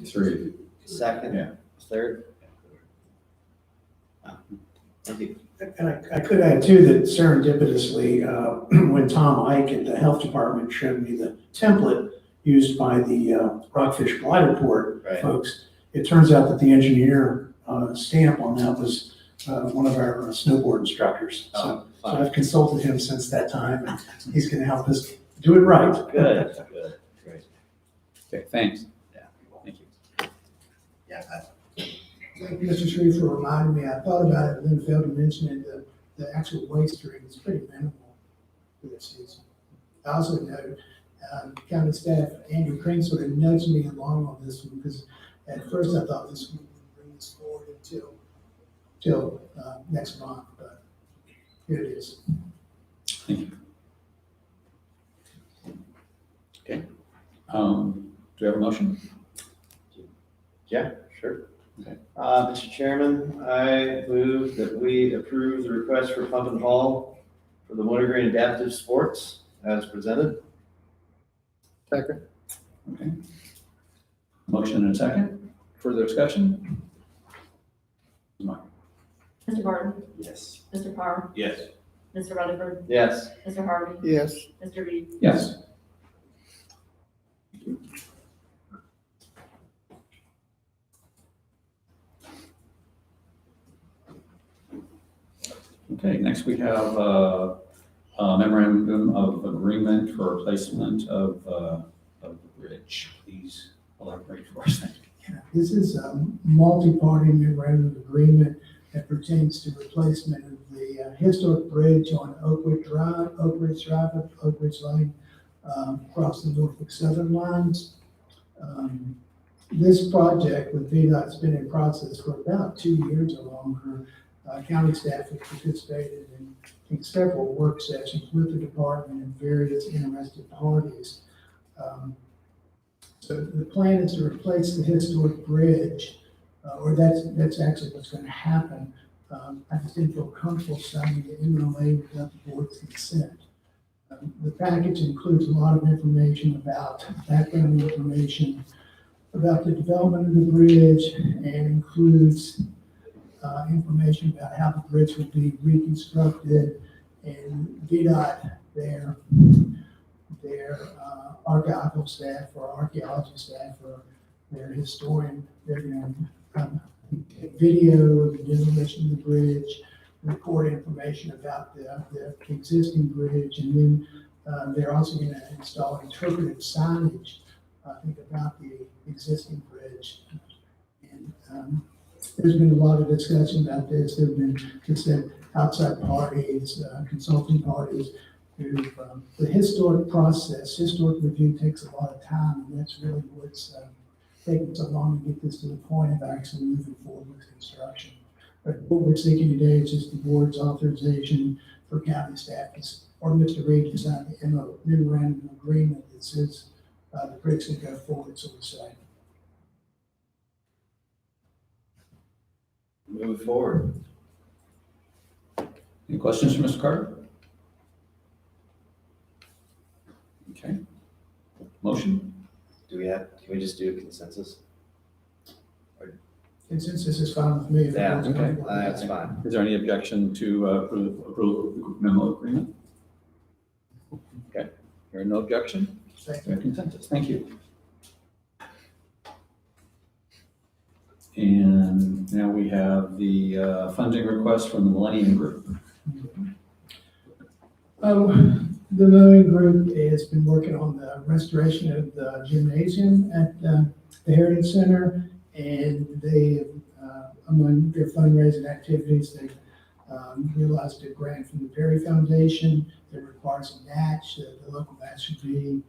3. Second? Yeah. Third? Oh, thank you. And I could add too that serendipitously, when Tom Ike at the health department showed me the template used by the Rockfish Glider Port Right. folks, it turns out that the engineer stamp on that was one of our snowboard instructors. So I've consulted him since that time, and he's going to help us do it right. Good, good, great. Okay, thanks. Yeah. Thank you. Yeah. Thank you, Mr. Sharif, for reminding me. I thought about it, and then failed to mention it. The actual waste stream is pretty minimal for this season. I also know county staff, Andrew Crane sort of nudged me along on this one because at first I thought this would bring this forward until next month, but here it is. Thank you. Okay. Do we have a motion? Yeah, sure. Okay. Mr. Chairman, I move that we approve the request for pump and haul for the Wintergreen Adaptive Sports as presented. Second. Okay. Motion and a second. Further discussion? Mark? Mr. Barton, Yes. Mr. Carr, Yes. Mr. Rutherford, Yes. Mr. Harvey, Yes. Mr. Reed. Yes. Okay, next we have a memorandum of agreement for replacement of the bridge. Please elaborate for us. Yeah, this is a multi-party memorandum of agreement that pertains to replacement of the historic bridge on Oak Ridge Lane, across the Norfolk Southern lines. This project with VDOT's been in process for about 2 years or longer. County staff have participated in several work sessions with the department and various interested parties. So the plan is to replace the historic bridge, or that's actually what's going to happen. I just didn't feel comfortable signing the MOA without the board's consent. The package includes a lot of information about background information about the development of the bridge and includes information about how the bridge would be reconstructed and VDOT, their archival staff or archaeology staff or their historian, they're going to take video of the demolition of the bridge, record information about the existing bridge, and then they're also going to install interpretive signage, I think, about the existing bridge. And there's been a lot of discussion about this. There have been, just said, outside parties, consulting parties, who, the historic process, historic review takes a lot of time, and that's really what's taking so long to get this to the point of actually moving forward with construction. But what we're seeking today is just the board's authorization for county staff or Mr. Reed to sign the memorandum of agreement that says the bridge can go forward, so to say. Move forward. Any questions for Mr. Carter? Okay. Motion? Can we just do a consensus? Consensus is fine with me. if the Yeah, board's okay. comfortable with That's that. fine. Is there any objection to approval of the memo agreement? Okay, hearing no objection, Thank we you. have consensus, thank you. And now we have the funding request from the Millennium Group. The mowing group has been working on the restoration of the gymnasium at the Heritage Center, and they, among their fundraising activities, they've realized a grant from the Perry Foundation that requires a match. The local match should be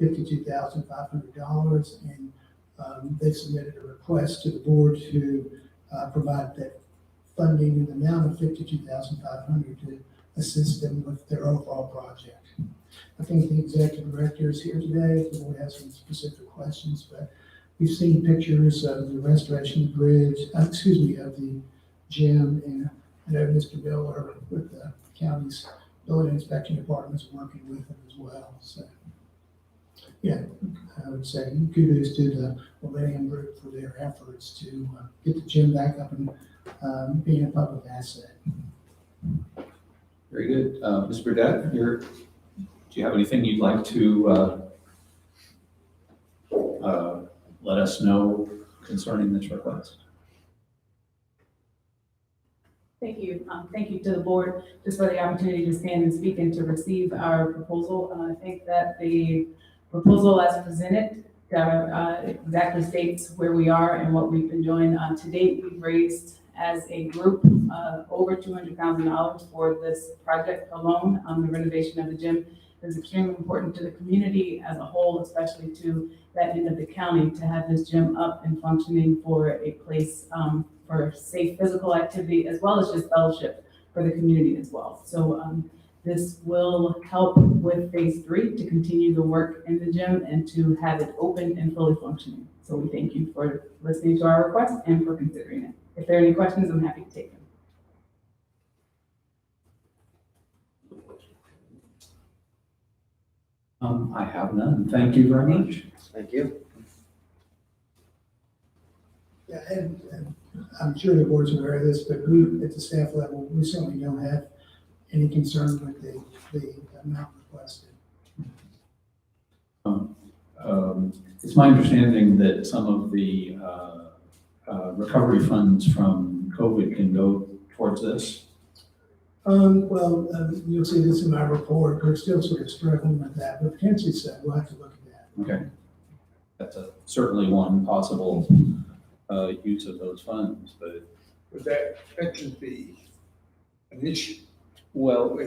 $52,500, and they submitted a request to the board to provide that funding in the amount of $52,500 to assist them with their overall project. I think the executive director is here today if the board has some specific questions, but We've seen pictures of the restoration of the bridge, of the gym, and I know Mr. Miller with the county's building inspection department is working with them as well, so. Yeah, I would say kudos to the Millennium Group for their efforts to get the gym back up and being a public asset. Very good. Ms. Burdette, do you have anything you'd like to let us know concerning this request? Thank you. Thank you to the board just for the opportunity to stand and speak and to receive our proposal. I think that the proposal as presented exactly states where we are and what we've been doing. To date, we've raised as a group over $200,000 for this project alone. The renovation of the gym is extremely important to the community as a whole, especially to that end of the county, to have this gym up and functioning for a place for safe physical activity as well as just fellowship for the community as well. So this will help with phase 3 to continue the work in the gym and to have it open and fully functioning. So we thank you for listening to our request and for considering it. If there are any questions, I'm happy to take them. I have none. Thank you very much. Thank you. Yeah, and I'm sure the board's aware of this, but we, at the staff level, we certainly don't have any concern with the amount requested. It's my understanding that some of the recovery funds from COVID can go towards this. You'll see this in my report. We're still sort of struggling with that, but potentially so. We'll have to look at that. Okay. That's certainly one possible use of those funds, but. Would that pension be an issue? Well,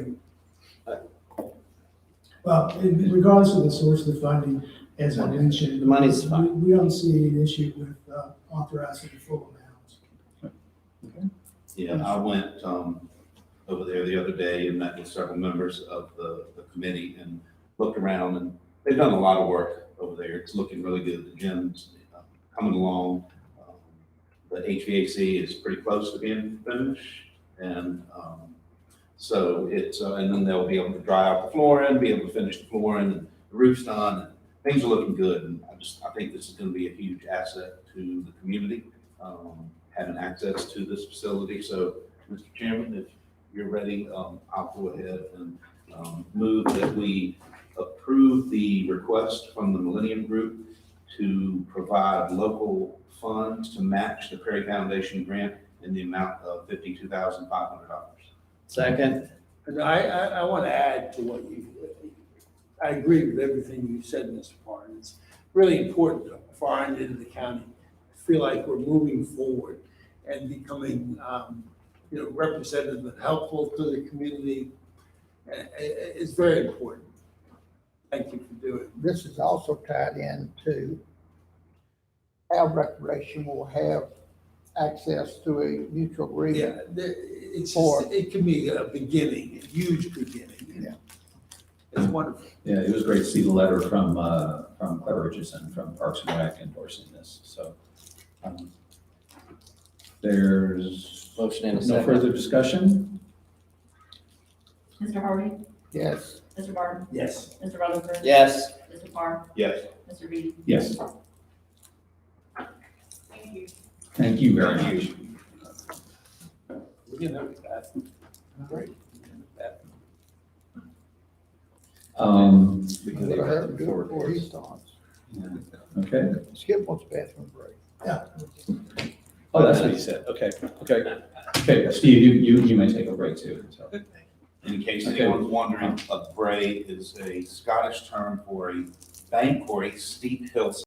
Regardless of the source of the funding, as I mentioned. The money's fine. We don't see an issue with authorizing the full amount. Yeah, I went over there the other day and met with several members of the committee and looked around, and they've done a lot of work over there. It's looking really good. The gym's coming along. The HVAC is pretty close to being finished, and so it's and then they'll be able to dry out the flooring, be able to finish the flooring, and the roof's done. And things are looking good, and I think this is going to be a huge asset to the community, having access to this facility. So, Mr. Chairman, if you're ready, I'll go ahead and move that we approve the request from the Millennium Group to provide local funds to match the Prairie Foundation grant in the amount of $52,500. Second. And I want to add to what I agree with everything you said, Mr. Parr. It's really important for our end of the county. I feel like we're moving forward and becoming, representative and helpful to the community. It's very important. Thank you for doing it. This is also tied in to how recreation will have access to a mutual agreement. Yeah, it can be a beginning, a huge beginning. Yeah. It's wonderful. Yeah, it was great to see the letter from Claire Richardson from Parks and Rec endorsing this. So there's Motion and a no second. further discussion. Mr. Harvey? Yes. Mr. Barton? Yes. Mr. Rutherford? Yes. Mr. Parr? Yes. Mr. Reed? Yes. Thank you. Thank you very much. We can have that. Great. We can Let leave her that do it forward. before he starts. Okay. Skip wants bathroom break. Yeah. Oh, that's what you said. Okay. Okay, Steve, you may take a break too. So. In case anyone's wondering, a bray is a Scottish term for a bank or a steep hillside.